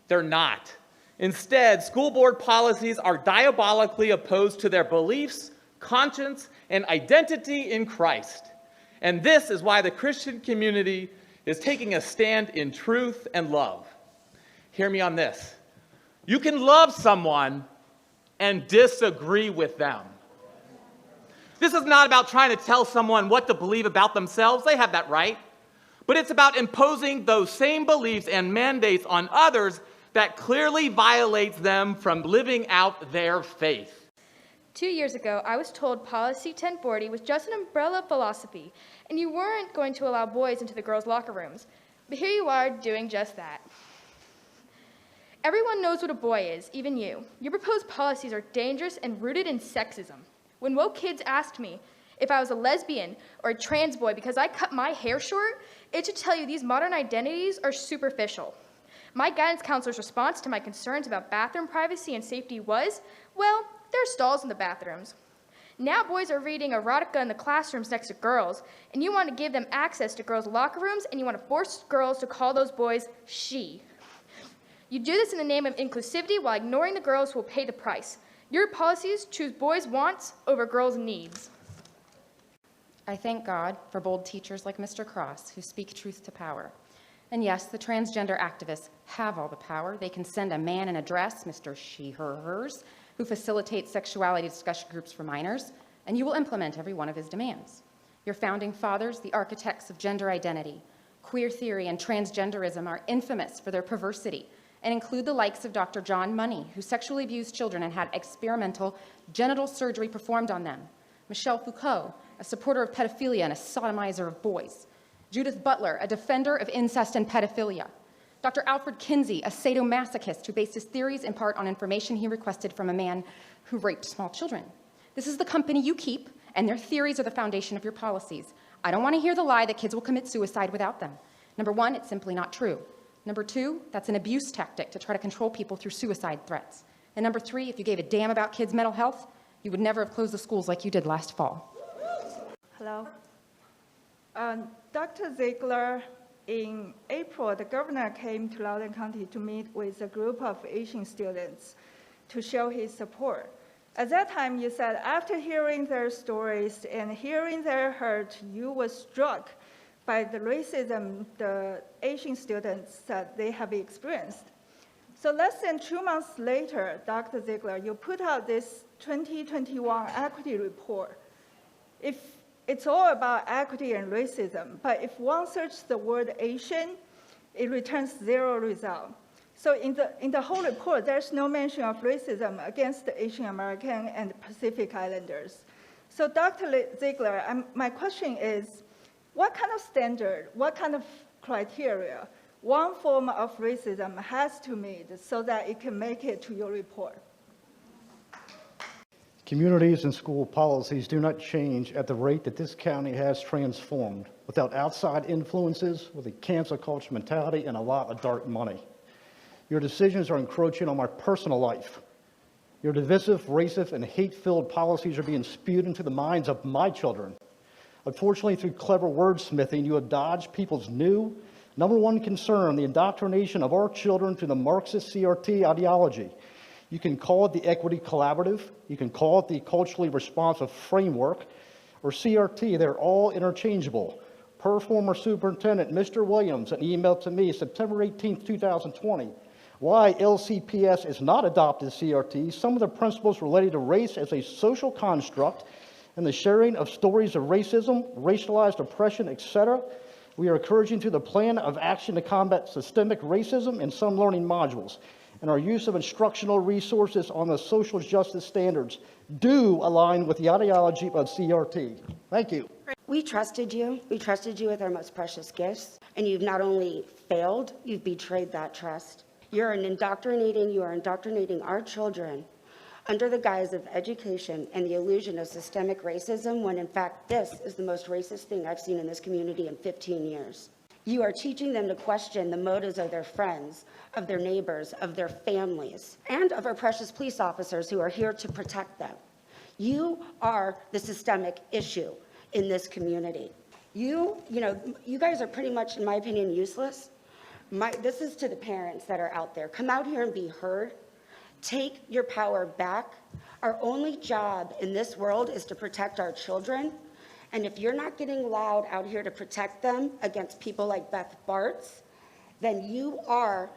They're not. Instead, school board policies are diabolically opposed to their beliefs, conscience, and identity in Christ. And this is why the Christian community is taking a stand in truth and love. Hear me on this. You can love someone and disagree with them. This is not about trying to tell someone what to believe about themselves. They have that right. But it's about imposing those same beliefs and mandates on others that clearly violates them from living out their faith. 2 years ago, I was told Policy 1040 was just an umbrella philosophy, and you weren't going to allow boys into the girls' locker rooms. But here you are doing just that. Everyone knows what a boy is, even you. Your proposed policies are dangerous and rooted in sexism. When woke kids asked me if I was a lesbian or a trans boy because I cut my hair short, it should tell you these modern identities are superficial. My guidance counselor's response to my concerns about bathroom privacy and safety was, well, there are stalls in the bathrooms. Now boys are reading erotica in the classrooms next to girls, and you want to give them access to girls' locker rooms, and you want to force girls to call those boys she. You do this in the name of inclusivity while ignoring the girls who will pay the price. Your policies choose boys' wants over girls' needs. I thank God for bold teachers like Mr. Cross who speak truth to power. And yes, the transgender activists have all the power. They can send a man in a dress, Mr. She, Her, Hers, who facilitates sexuality discussion groups for minors, and you will implement every one of his demands. Your founding fathers, the architects of gender identity, queer theory, and transgenderism are infamous for their perversity and include the likes of Dr. John Money, who sexually abused children and had experimental genital surgery performed on them, Michel Foucault, a supporter of pedophilia and a sodomizer of boys, Judith Butler, a defender of incest and pedophilia, Dr. Alfred Kinsey, a sadomasochist who based his theories in part on information he requested from a man who raped small children. This is the company you keep, and their theories are the foundation of your policies. I don't want to hear the lie that kids will commit suicide without them. Number one, it's simply not true. Number two, that's an abuse tactic to try to control people through suicide threats. And number three, if you gave a damn about kids' mental health, you would never have closed the schools like you did last fall. Hello. Dr. Ziegler, in April, the governor came to Loudoun County to meet with a group of Asian students to show his support. At that time, you said after hearing their stories and hearing their hurt, you were struck by the racism the Asian students said they have experienced. So less than 2 months later, Dr. Ziegler, you put out this 2021 equity report. If it's all about equity and racism, but if one searches the word Asian, it returns 0 result. So in the whole report, there's no mention of racism against the Asian American and Pacific Islanders. So Dr. Ziegler, my question is, what kind of standard, what kind of criteria one form of racism has to meet so that it can make it to your report? Communities and school policies do not change at the rate that this county has transformed without outside influences, with a cancel culture mentality, and a lot of dark money. Your decisions are encroaching on my personal life. Your divisive, racist, and hate-filled policies are being spewed into the minds of my children. Unfortunately, through clever wordsmithing, you have dodged people's new #1 concern, the indoctrination of our children to the Marxist CRT ideology. You can call it the Equity Collaborative, you can call it the Culturally Responsive Framework, or CRT. They're all interchangeable. Per former Superintendent Mr. Williams, an email to me September 18, 2020, why LCPS is not adopted CRT, some of the principles related to race as a social construct, and the sharing of stories of racism, racialized oppression, etc. We are encouraging through the plan of action to combat systemic racism in some learning modules, and our use of instructional resources on the social justice standards do align with the ideology of CRT. Thank you. We trusted you. We trusted you with our most precious gifts, and you've not only failed, you've betrayed that trust. You are indoctrinating our children under the guise of education and the illusion of systemic racism, when in fact this is the most racist thing I've seen in this community in 15 years. You are teaching them to question the motives of their friends, of their neighbors, of their families, and of our precious police officers who are here to protect them. You are the systemic issue in this community. You guys are pretty much, in my opinion, useless. This is to the parents that are out there. Come out here and be heard. Take your power back. Our only job in this world is to protect our children. And if you're not getting loud out here to protect them against people like Beth Bartz, then you are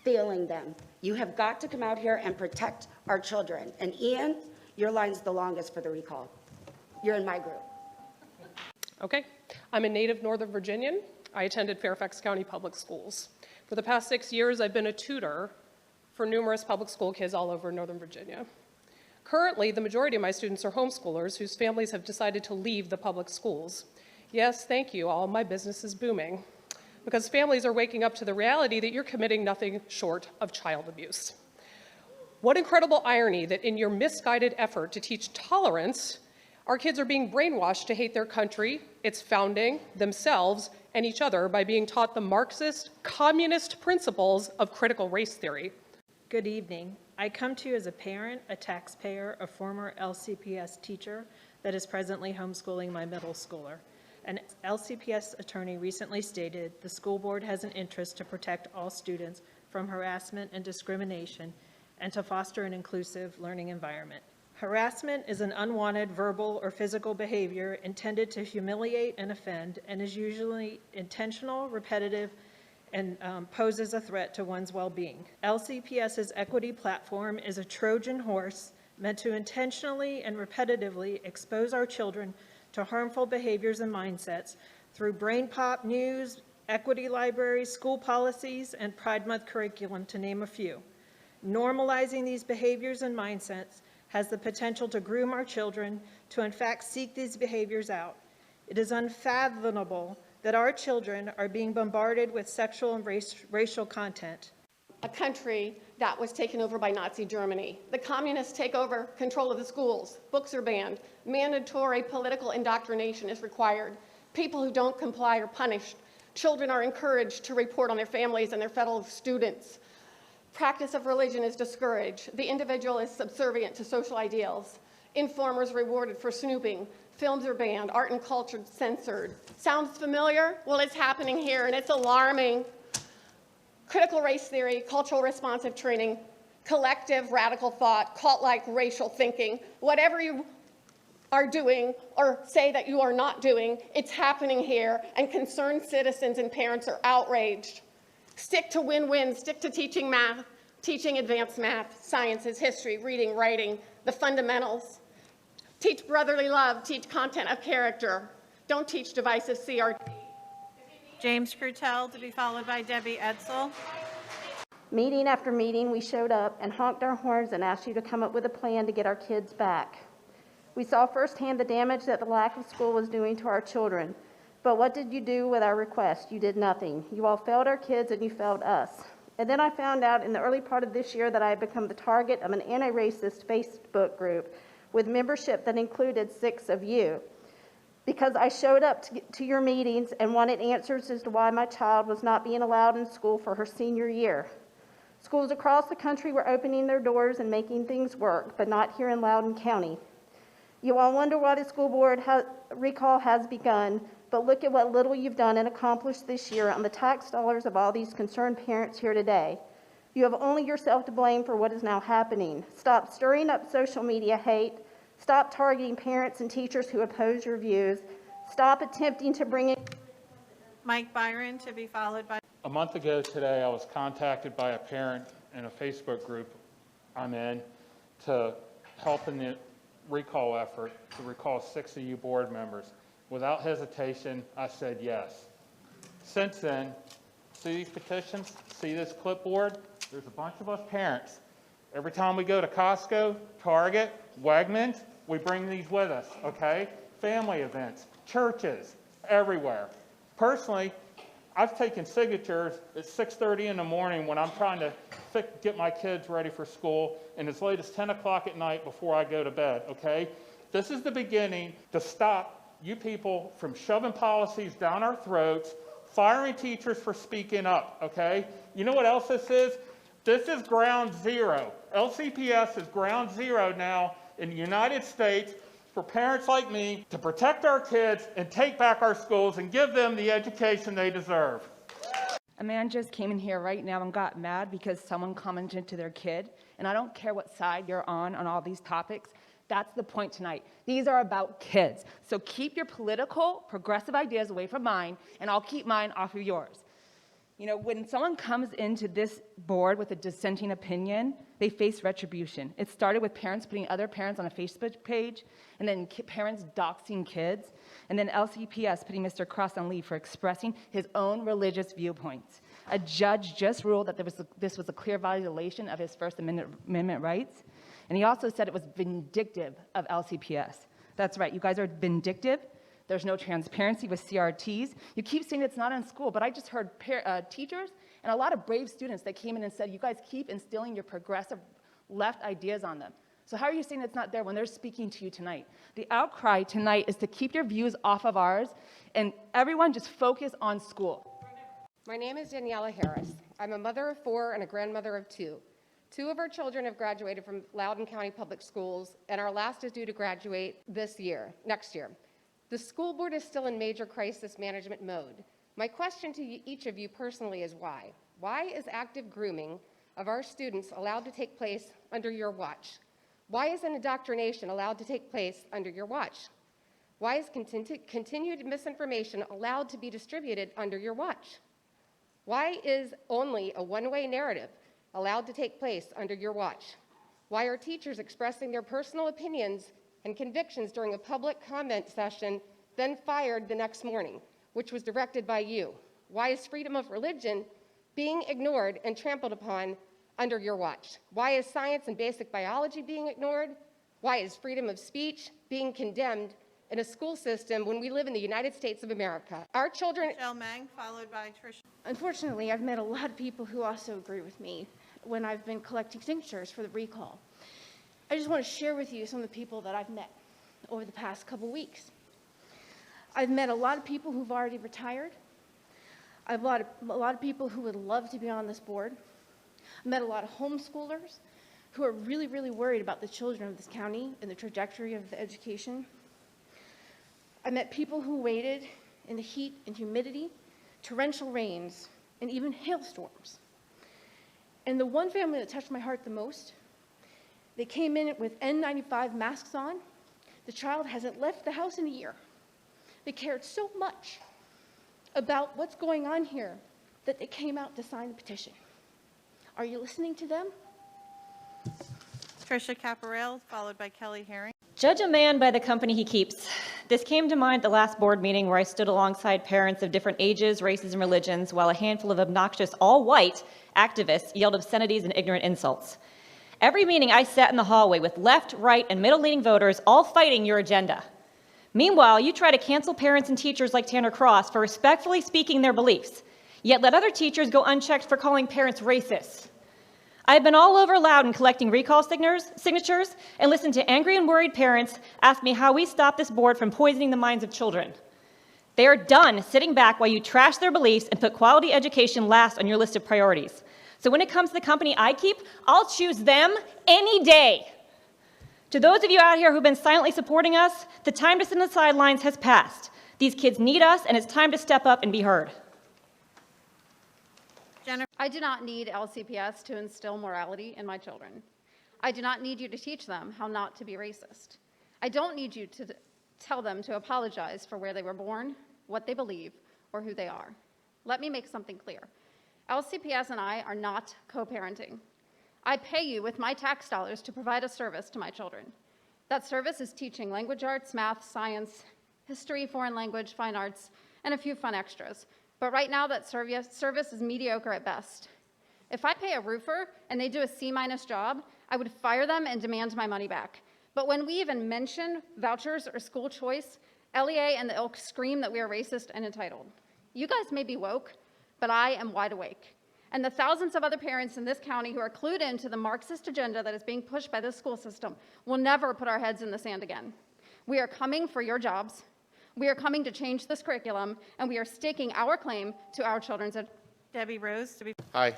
failing them. You have got to come out here and protect our children. And Ian, your line's the longest for the recall. You're in my group. Okay. I'm a native Northern Virginian. I attended Fairfax County Public Schools. For the past 6 years, I've been a tutor for numerous public school kids all over Northern Virginia. Currently, the majority of my students are homeschoolers whose families have decided to leave the public schools. Yes, thank you, all my business is booming, because families are waking up to the reality that you're committing nothing short of child abuse. What incredible irony that in your misguided effort to teach tolerance, our kids are being brainwashed to hate their country, its founding, themselves, and each other by being taught the Marxist, communist principles of critical race theory. Good evening. I come to you as a parent, a taxpayer, a former LCPS teacher that is presently homeschooling my middle schooler. An LCPS attorney recently stated the school board has an interest to protect all students from harassment and discrimination and to foster an inclusive learning environment. Harassment is an unwanted verbal or physical behavior intended to humiliate and offend and is usually intentional, repetitive, and poses a threat to one's well-being. LCPS's equity platform is a Trojan horse meant to intentionally and repetitively expose our children to harmful behaviors and mindsets through brain pop news, equity libraries, school policies, and Pride Month curriculum, to name a few. Normalizing these behaviors and mindsets has the potential to groom our children to in fact seek these behaviors out. It is unfathomable that our children are being bombarded with sexual and racial content. a country that was taken over by Nazi Germany. The communists take over control of the schools. Books are banned. Mandatory political indoctrination is required. People who don't comply are punished. Children are encouraged to report on their families and their fellow students. Practice of religion is discouraged. The individual is subservient to social ideals. Informers rewarded for snooping. Films are banned. Art and culture censored. Sounds familiar? Well, it's happening here, and it's alarming. Critical race theory, cultural responsive training, collective radical thought, cult-like racial thinking, whatever you are doing or say that you are not doing, it's happening here, and concerned citizens and parents are outraged. Stick to win-win, stick to teaching math, teaching advanced math, sciences, history, reading, writing, the fundamentals. Teach brotherly love, teach content of character. Don't teach divisive CRT. James Crutel, to be followed by Debbie Edsel. Meeting after meeting, we showed up and honked our horns and asked you to come up with a plan to get our kids back. We saw firsthand the damage that the lack of school was doing to our children. But what did you do with our request? You did nothing. You all failed our kids and you failed us. And then I found out in the early part of this year that I had become the target of an anti-racist Facebook group with membership that included 6 of you. Because I showed up to your meetings and wanted answers as to why my child was not being allowed in school for her senior year. Schools across the country were opening their doors and making things work, but not here in Loudoun County. You all wonder why the school board recall has begun, but look at what little you've done and accomplished this year on the tax dollars of all these concerned parents here today. You have only yourself to blame for what is now happening. Stop stirring up social media hate. Stop targeting parents and teachers who oppose your views. Stop attempting to bring in... Mike Byron, to be followed by... A month ago today, I was contacted by a parent in a Facebook group I'm in to help in the recall effort to recall 6 of you board members. Without hesitation, I said yes. Since then, see these petitions? See this clipboard? There's a bunch of us parents. Every time we go to Costco, Target, Wegmans, we bring these with us, okay? Family events, churches, everywhere. Personally, I've taken signatures at 6:30 in the morning when I'm trying to get my kids ready for school, and as late as 10 o'clock at night before I go to bed, okay? This is the beginning to stop you people from shoving policies down our throats, firing teachers for speaking up, okay? You know what else this is? This is ground zero. LCPS is ground zero now in the United States for parents like me to protect our kids and take back our schools and give them the education they deserve. A man just came in here right now and got mad because someone commented to their kid, and I don't care what side you're on all these topics. That's the point tonight. These are about kids. So keep your political, progressive ideas away from mine, and I'll keep mine off of yours. You know, when someone comes into this board with a dissenting opinion, they face retribution. It started with parents putting other parents on a Facebook page, and then parents doxing kids, and then LCPS putting Mr. Cross on leave for expressing his own religious viewpoints. A judge just ruled that this was a clear violation of his First Amendment rights, and he also said it was vindictive of LCPS. That's right, you guys are vindictive. There's no transparency with CRTs. You keep saying it's not in school, but I just heard teachers and a lot of brave students that came in and said, you guys keep instilling your progressive left ideas on them. So how are you saying it's not there when they're speaking to you tonight? The outcry tonight is to keep your views off of ours, and everyone just focus on school. My name is Daniela Harris. I'm a mother of 4 and a grandmother of 2. 2 of our children have graduated from Loudoun County Public Schools, and our last is due to graduate next year. The school board is still in major crisis management mode. My question to each of you personally is why? Why is active grooming of our students allowed to take place under your watch? Why is an indoctrination allowed to take place under your watch? Why is continued misinformation allowed to be distributed under your watch? Why is only a one-way narrative allowed to take place under your watch? Why are teachers expressing their personal opinions and convictions during a public comment session, then fired the next morning, which was directed by you? Why is freedom of religion being ignored and trampled upon under your watch? Why is science and basic biology being ignored? Why is freedom of speech being condemned in a school system when we live in the United States of America. Our children... Michelle Mang, followed by Tricia. Unfortunately, I've met a lot of people who also agree with me when I've been collecting signatures for the recall. I just want to share with you some of the people that I've met over the past couple weeks. I've met a lot of people who've already retired. I've met a lot of people who would love to be on this board. I've met a lot of homeschoolers who are really, really worried about the children of this county and the trajectory of the education. I met people who waited in the heat and humidity, torrential rains, and even hailstorms. And the one family that touched my heart the most, they came in with N95 masks on. The child hasn't left the house in a year. They cared so much about what's going on here that they came out to sign the petition. Are you listening to them? Tricia Caparel, followed by Kelly Herring. Judge a man by the company he keeps. This came to mind at the last board meeting where I stood alongside parents of different ages, races, and religions while a handful of obnoxious, all-white activists yelled obscenities and ignorant insults. Every meeting I sat in the hallway with left, right, and middle-leaning voters all fighting your agenda. Meanwhile, you try to cancel parents and teachers like Tanner Cross for respectfully speaking their beliefs, yet let other teachers go unchecked for calling parents racist. I've been all over Loudoun collecting recall signatures and listened to angry and worried parents ask me how we stop this board from poisoning the minds of children. They are done sitting back while you trash their beliefs and put quality education last on your list of priorities. So when it comes to the company I keep, I'll choose them any day. To those of you out here who've been silently supporting us, the time to sit on the sidelines has passed. These kids need us, and it's time to step up and be heard. I do not need LCPS to instill morality in my children. I do not need you to teach them how not to be racist. I don't need you to tell them to apologize for where they were born, what they believe, or who they are. Let me make something clear. LCPS and I are not co-parenting. I pay you with my tax dollars to provide a service to my children. That service is teaching language arts, math, science, history, foreign language, fine arts, and a few fun extras. But right now, that service is mediocre at best. If I pay a roofer and they do a C- job, I would fire them and demand my money back. But when we even mention vouchers or school choice, LEA and the ilk scream that we are racist and entitled. You guys may be woke, but I am wide awake. And the thousands of other parents in this county who are clued into the Marxist agenda that is being pushed by this school system will never put our heads in the sand again. We are coming for your jobs. We are coming to change this curriculum, and we are staking our claim to our children's education. Debbie Rose, to be. Hi,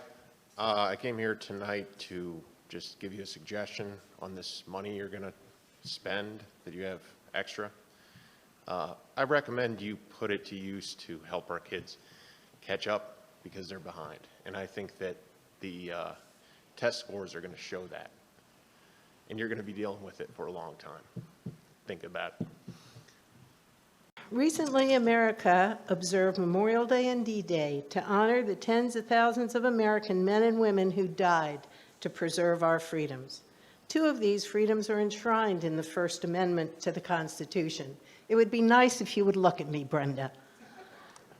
I came here tonight to just give you a suggestion on this money you're going to spend that you have extra. I recommend you put it to use to help our kids catch up because they're behind. And I think that the test scores are going to show that. And you're going to be dealing with it for a long time. Think about it. Recently, America observed Memorial Day and D-Day to honor the tens of thousands of American men and women who died to preserve our freedoms. Two of these freedoms are enshrined in the First Amendment to the Constitution. It would be nice if you would look at me, Brenda.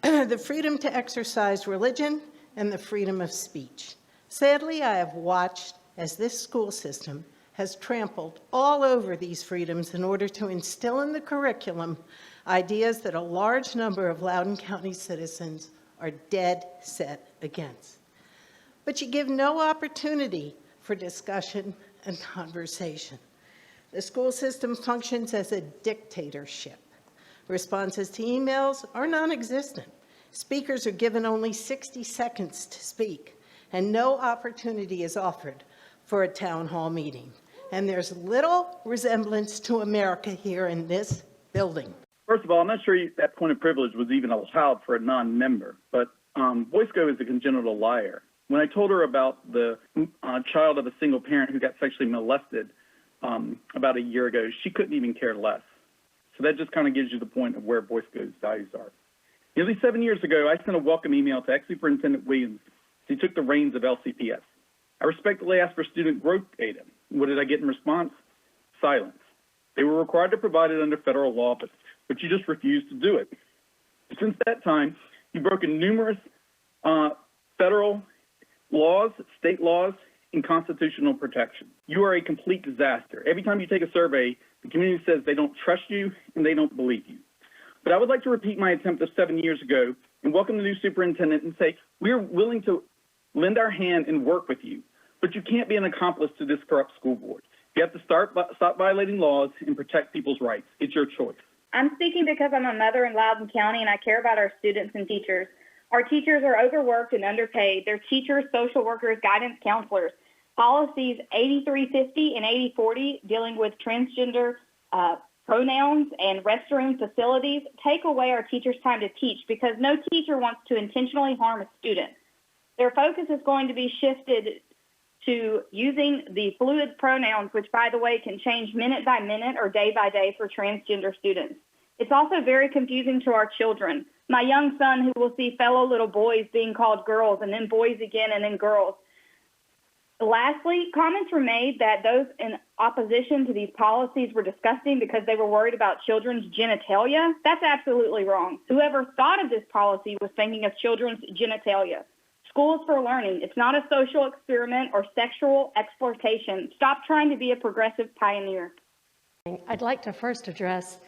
The freedom to exercise religion and the freedom of speech. Sadly, I have watched as this school system has trampled all over these freedoms in order to instill in the curriculum ideas that a large number of Loudoun County citizens are dead set against. But you give no opportunity for discussion and conversation. The school system functions as a dictatorship. Responses to emails are non-existent. Speakers are given only 60 seconds to speak, and no opportunity is offered for a town hall meeting. And there's little resemblance to America here in this building. First of all, I'm not sure that point of privilege was even allowed for a non-member, but Boysko is a congenital liar. When I told her about the child of a single parent who got sexually molested about a year ago, she couldn't even care less. So that just kind of gives you the point of where Boysko's values are. Nearly 7 years ago, I sent a welcome email to ex-Superintendent Williams as he took the reins of LCPS. I respectfully asked for student growth data. What did I get in response? Silence. They were required to provide it under federal law, but you just refused to do it. Since that time, you've broken numerous federal laws, state laws, and constitutional protection. You are a complete disaster. Every time you take a survey, The community says they don't trust you and they don't believe you. But I would like to repeat my attempt of 7 years ago and welcome the new superintendent and say, we're willing to lend our hand and work with you, but you can't be an accomplice to this corrupt school board. You have to stop violating laws and protect people's rights. It's your choice. I'm speaking because I'm a mother in Loudoun County and I care about our students and teachers. Our teachers are overworked and underpaid. They're teachers, social workers, guidance counselors. Policies 8350 and 8040 dealing with transgender pronouns and restroom facilities take away our teachers' time to teach because no teacher wants to intentionally harm a student. Their focus is going to be shifted to using the fluid pronouns, which, by the way, can change minute by minute or day by day for transgender students. It's also very confusing to our children. My young son, who will see fellow little boys being called girls and then boys again and then girls. Lastly, comments were made that those in opposition to these policies were disgusting because they were worried about children's genitalia. That's absolutely wrong. Whoever thought of this policy was thinking of children's genitalia. Schools for learning. It's not a social experiment or sexual exploitation. Stop trying to be a progressive pioneer. I'd like to first address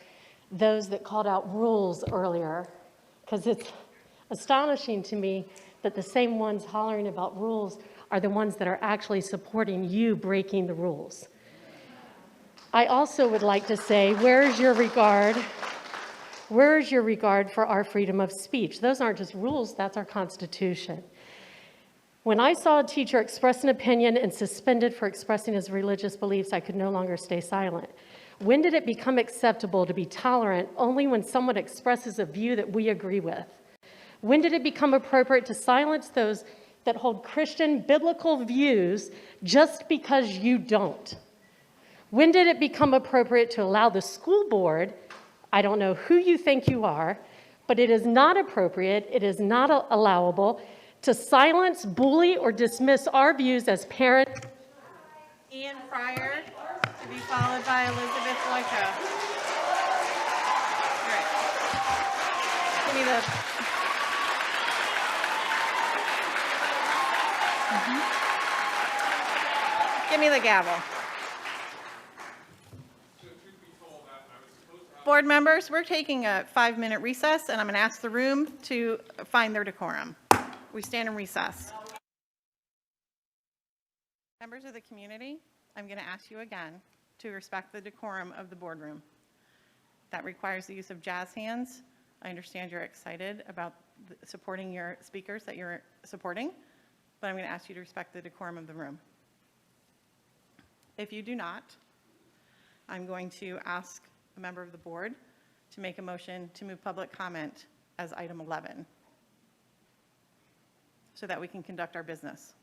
those that called out rules earlier, because it's astonishing to me that the same ones hollering about rules are the ones that are actually supporting you breaking the rules. I also would like to say, where is your regard? Where is your regard for our freedom of speech? Those aren't just rules, that's our Constitution. When I saw a teacher express an opinion and suspended for expressing his religious beliefs, I could no longer stay silent. When did it become acceptable to be tolerant only when someone expresses a view that we agree with? When did it become appropriate to silence those that hold Christian biblical views just because you don't? When did it become appropriate to allow the school board, I don't know who you think you are, but it is not appropriate, it is not allowable to silence, bully, or dismiss our views as parents? Ian Fryer, to be followed by Elizabeth Loika. All right. Give me the... Give me the gavel. Board members, we're taking a 5-minute recess, and I'm going to ask the room to find their decorum. We stand in recess. Members of the community, I'm going to ask you again to respect the decorum of the boardroom. That requires the use of jazz hands. I understand you're excited about supporting your speakers that you're supporting, but I'm going to ask you to respect the decorum of the room. If you do not, I'm going to ask a member of the board to make a motion to move public comment as item 11 so that we can conduct our business.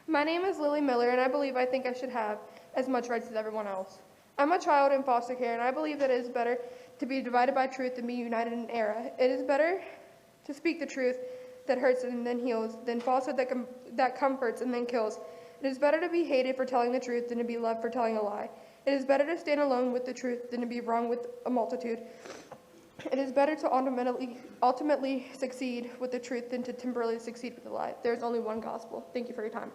My name is Lily Miller, and I think I should have as much rights as everyone else. I'm a child in foster care, and I believe that it is better to be divided by truth than be united in error. It is better to speak the truth that hurts and then heals than falsehood that comforts and then kills. It is better to be hated for telling the truth than to be loved for telling a lie. It is better to stand alone with the truth than to be wrong with a multitude. It is better to ultimately succeed with the truth than to temporarily succeed with a lie. There is only one gospel. Thank you for your time.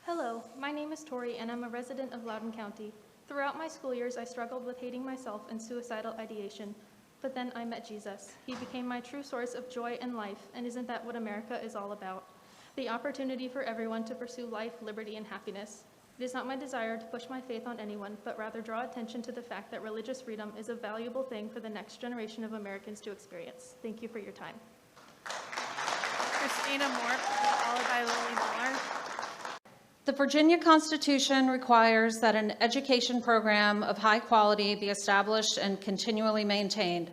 Hello, my name is Tori, and I'm a resident of Loudoun County. Throughout my school years, I struggled with hating myself and suicidal ideation. But then I met Jesus. He became my true source of joy and life, and isn't that what America is all about? The opportunity for everyone to pursue life, liberty, and happiness. It is not my desire to push my faith on anyone, but rather draw attention to the fact that religious freedom is a valuable thing for the next generation of Americans to experience. Thank you for your time. Christina Moore, followed by Lily Miller. The Virginia Constitution requires that an education program of high quality be established and continually maintained.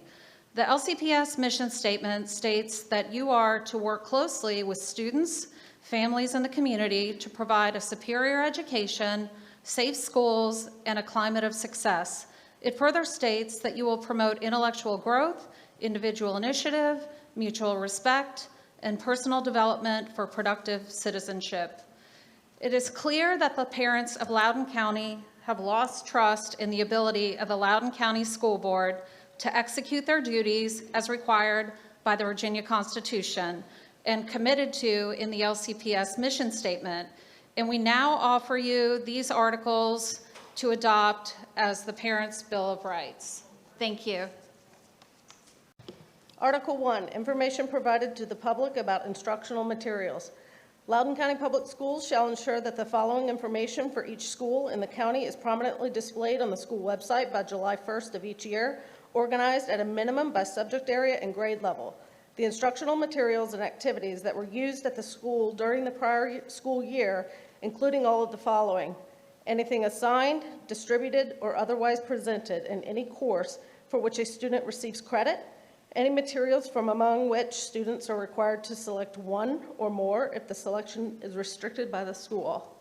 The LCPS mission statement states that you are to work closely with students, families, and the community to provide a superior education, safe schools, and a climate of success. It further states that you will promote intellectual growth, individual initiative, mutual respect, and personal development for productive citizenship. It is clear that the parents of Loudoun County have lost trust in the ability of the Loudoun County School Board to execute their duties as required by the Virginia Constitution and committed to in the LCPS mission statement. And we now offer you these articles to adopt as the Parents' Bill of Rights. Thank you. Article 1, information provided to the public about instructional materials. Loudoun County Public Schools shall ensure that the following information for each school in the county is prominently displayed on the school website by July 1st of each year, organized at a minimum by subject area and grade level. The instructional materials and activities that were used at the school during the prior school year, including all of the following: anything assigned, distributed, or otherwise presented in any course for which a student receives credit, any materials from among which students are required to select one or more if the selection is restricted by the school.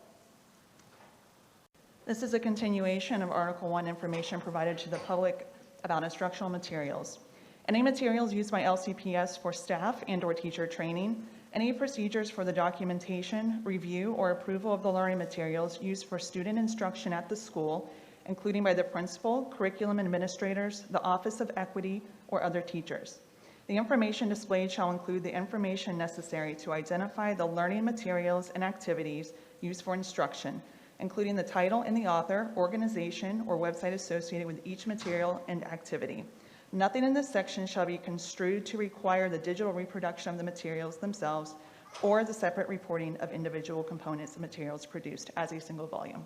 This is a continuation of Article 1, information provided to the public about instructional materials. Any materials used by LCPS for staff and/or teacher training, any procedures for the documentation, review, or approval of the learning materials used for student instruction at the school, including by the principal, curriculum administrators, the Office of Equity, or other teachers. The information displayed shall include the information necessary to identify the learning materials and activities used for instruction, including the title and the author, organization, or website associated with each material and activity. Nothing in this section shall be construed to require the digital reproduction of the materials themselves or the separate reporting of individual components of materials produced as a single volume.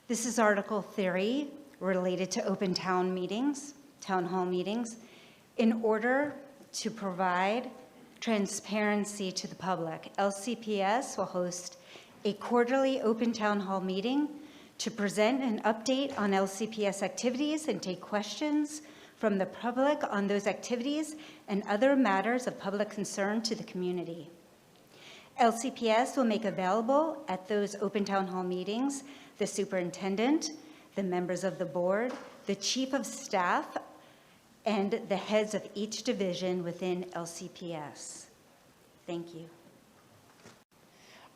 This is Article 3 related to open town meetings, town hall meetings. In order to provide transparency to the public, LCPS will host a quarterly open town hall meeting to present an update on LCPS activities and take questions from the public on those activities and other matters of public concern to the community. LCPS will make available at those open town hall meetings the superintendent, the members of the board, the chief of staff, and the heads of each division within LCPS. Thank you.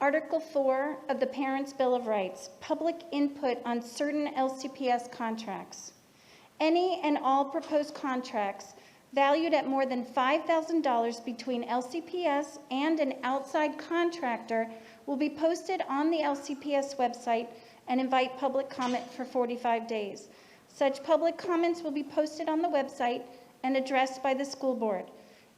Article 4 of the Parents' Bill of Rights, public input on certain LCPS contracts. Any and all proposed contracts valued at more than $5,000 between LCPS and an outside contractor will be posted on the LCPS website and invite public comment for 45 days. Such public comments will be posted on the website and addressed by the school board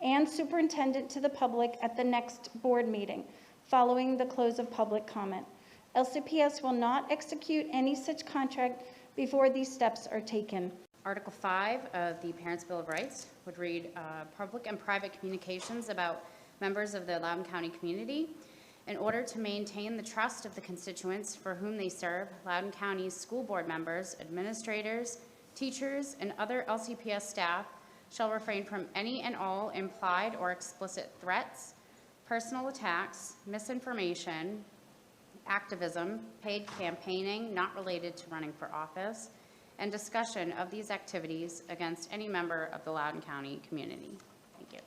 and superintendent to the public at the next board meeting following the close of public comment. LCPS will not execute any such contract before these steps are taken. Article 5 of the Parents' Bill of Rights would read public and private communications about members of the Loudoun County community. In order to maintain the trust of the constituents for whom they serve, Loudoun County's school board members, administrators, teachers, and other LCPS staff shall refrain from any and all implied or explicit threats, personal attacks, misinformation, activism, paid campaigning not related to running for office, and discussion of these activities against any member of the Loudoun County community. Thank you.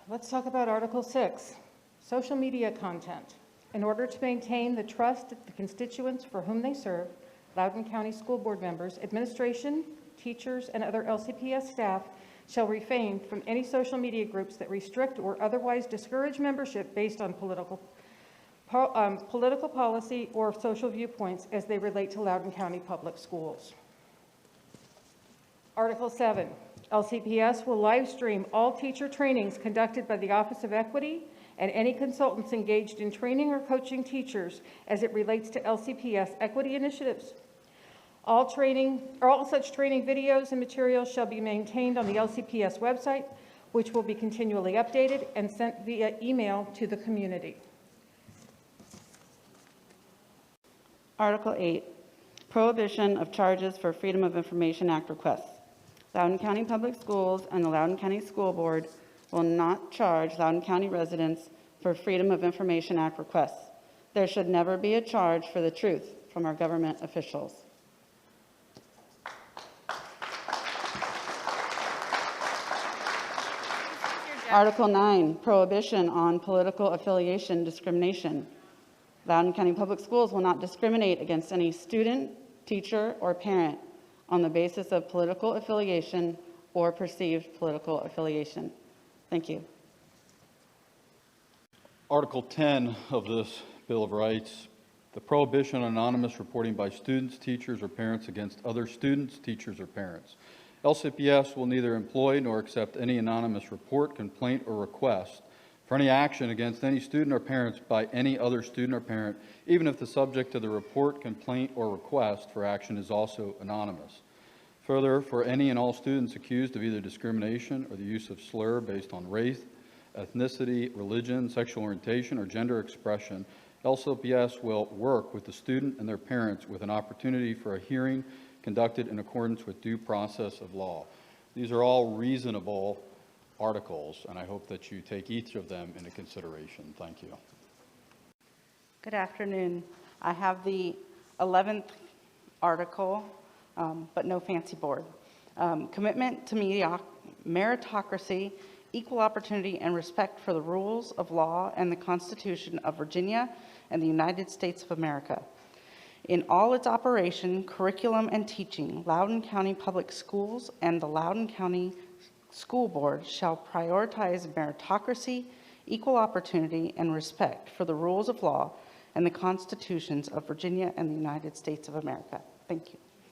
Let's talk about Article 6, social media content. In order to maintain the trust of the constituents for whom they serve, Loudoun County School Board members, administration, teachers, and other LCPS staff shall refrain from any social media groups that restrict or otherwise discourage membership based on political policy or social viewpoints as they relate to Loudoun County Public Schools. Article 7, LCPS will live stream all teacher trainings conducted by the Office of Equity and any consultants engaged in training or coaching teachers as it relates to LCPS equity initiatives. All such training videos and materials shall be maintained on the LCPS website, which will be continually updated and sent via email to the community. Article 8, prohibition of charges for Freedom of Information Act requests. Loudoun County Public Schools and the Loudoun County School Board will not charge Loudoun County residents for Freedom of Information Act requests. There should never be a charge for the truth from our government officials. Article 9, prohibition on political affiliation discrimination. Loudoun County Public Schools will not discriminate against any student, teacher, or parent on the basis of political affiliation or perceived political affiliation. Thank you. Article 10 of this Bill of Rights, the prohibition on anonymous reporting by students, teachers, or parents against other students, teachers, or parents. LCPS will neither employ nor accept any anonymous report, complaint, or request for any action against any student or parents by any other student or parent, even if the subject of the report, complaint, or request for action is also anonymous. Further, for any and all students accused of either discrimination or the use of slur based on race, ethnicity, religion, sexual orientation, or gender expression, LCPS will work with the student and their parents with an opportunity for a hearing conducted in accordance with due process of law. These are all reasonable articles, and I hope that you take each of them into consideration. Thank you. Good afternoon. I have the 11th article, but no fancy board. Commitment to meritocracy, equal opportunity, and respect for the rules of law and the Constitution of Virginia and the United States of America. In all its operation, curriculum, and teaching, Loudoun County Public Schools and the Loudoun County School Board shall prioritize meritocracy, equal opportunity, and respect for the rules of law and the constitutions of Virginia and the United States of America. Thank you.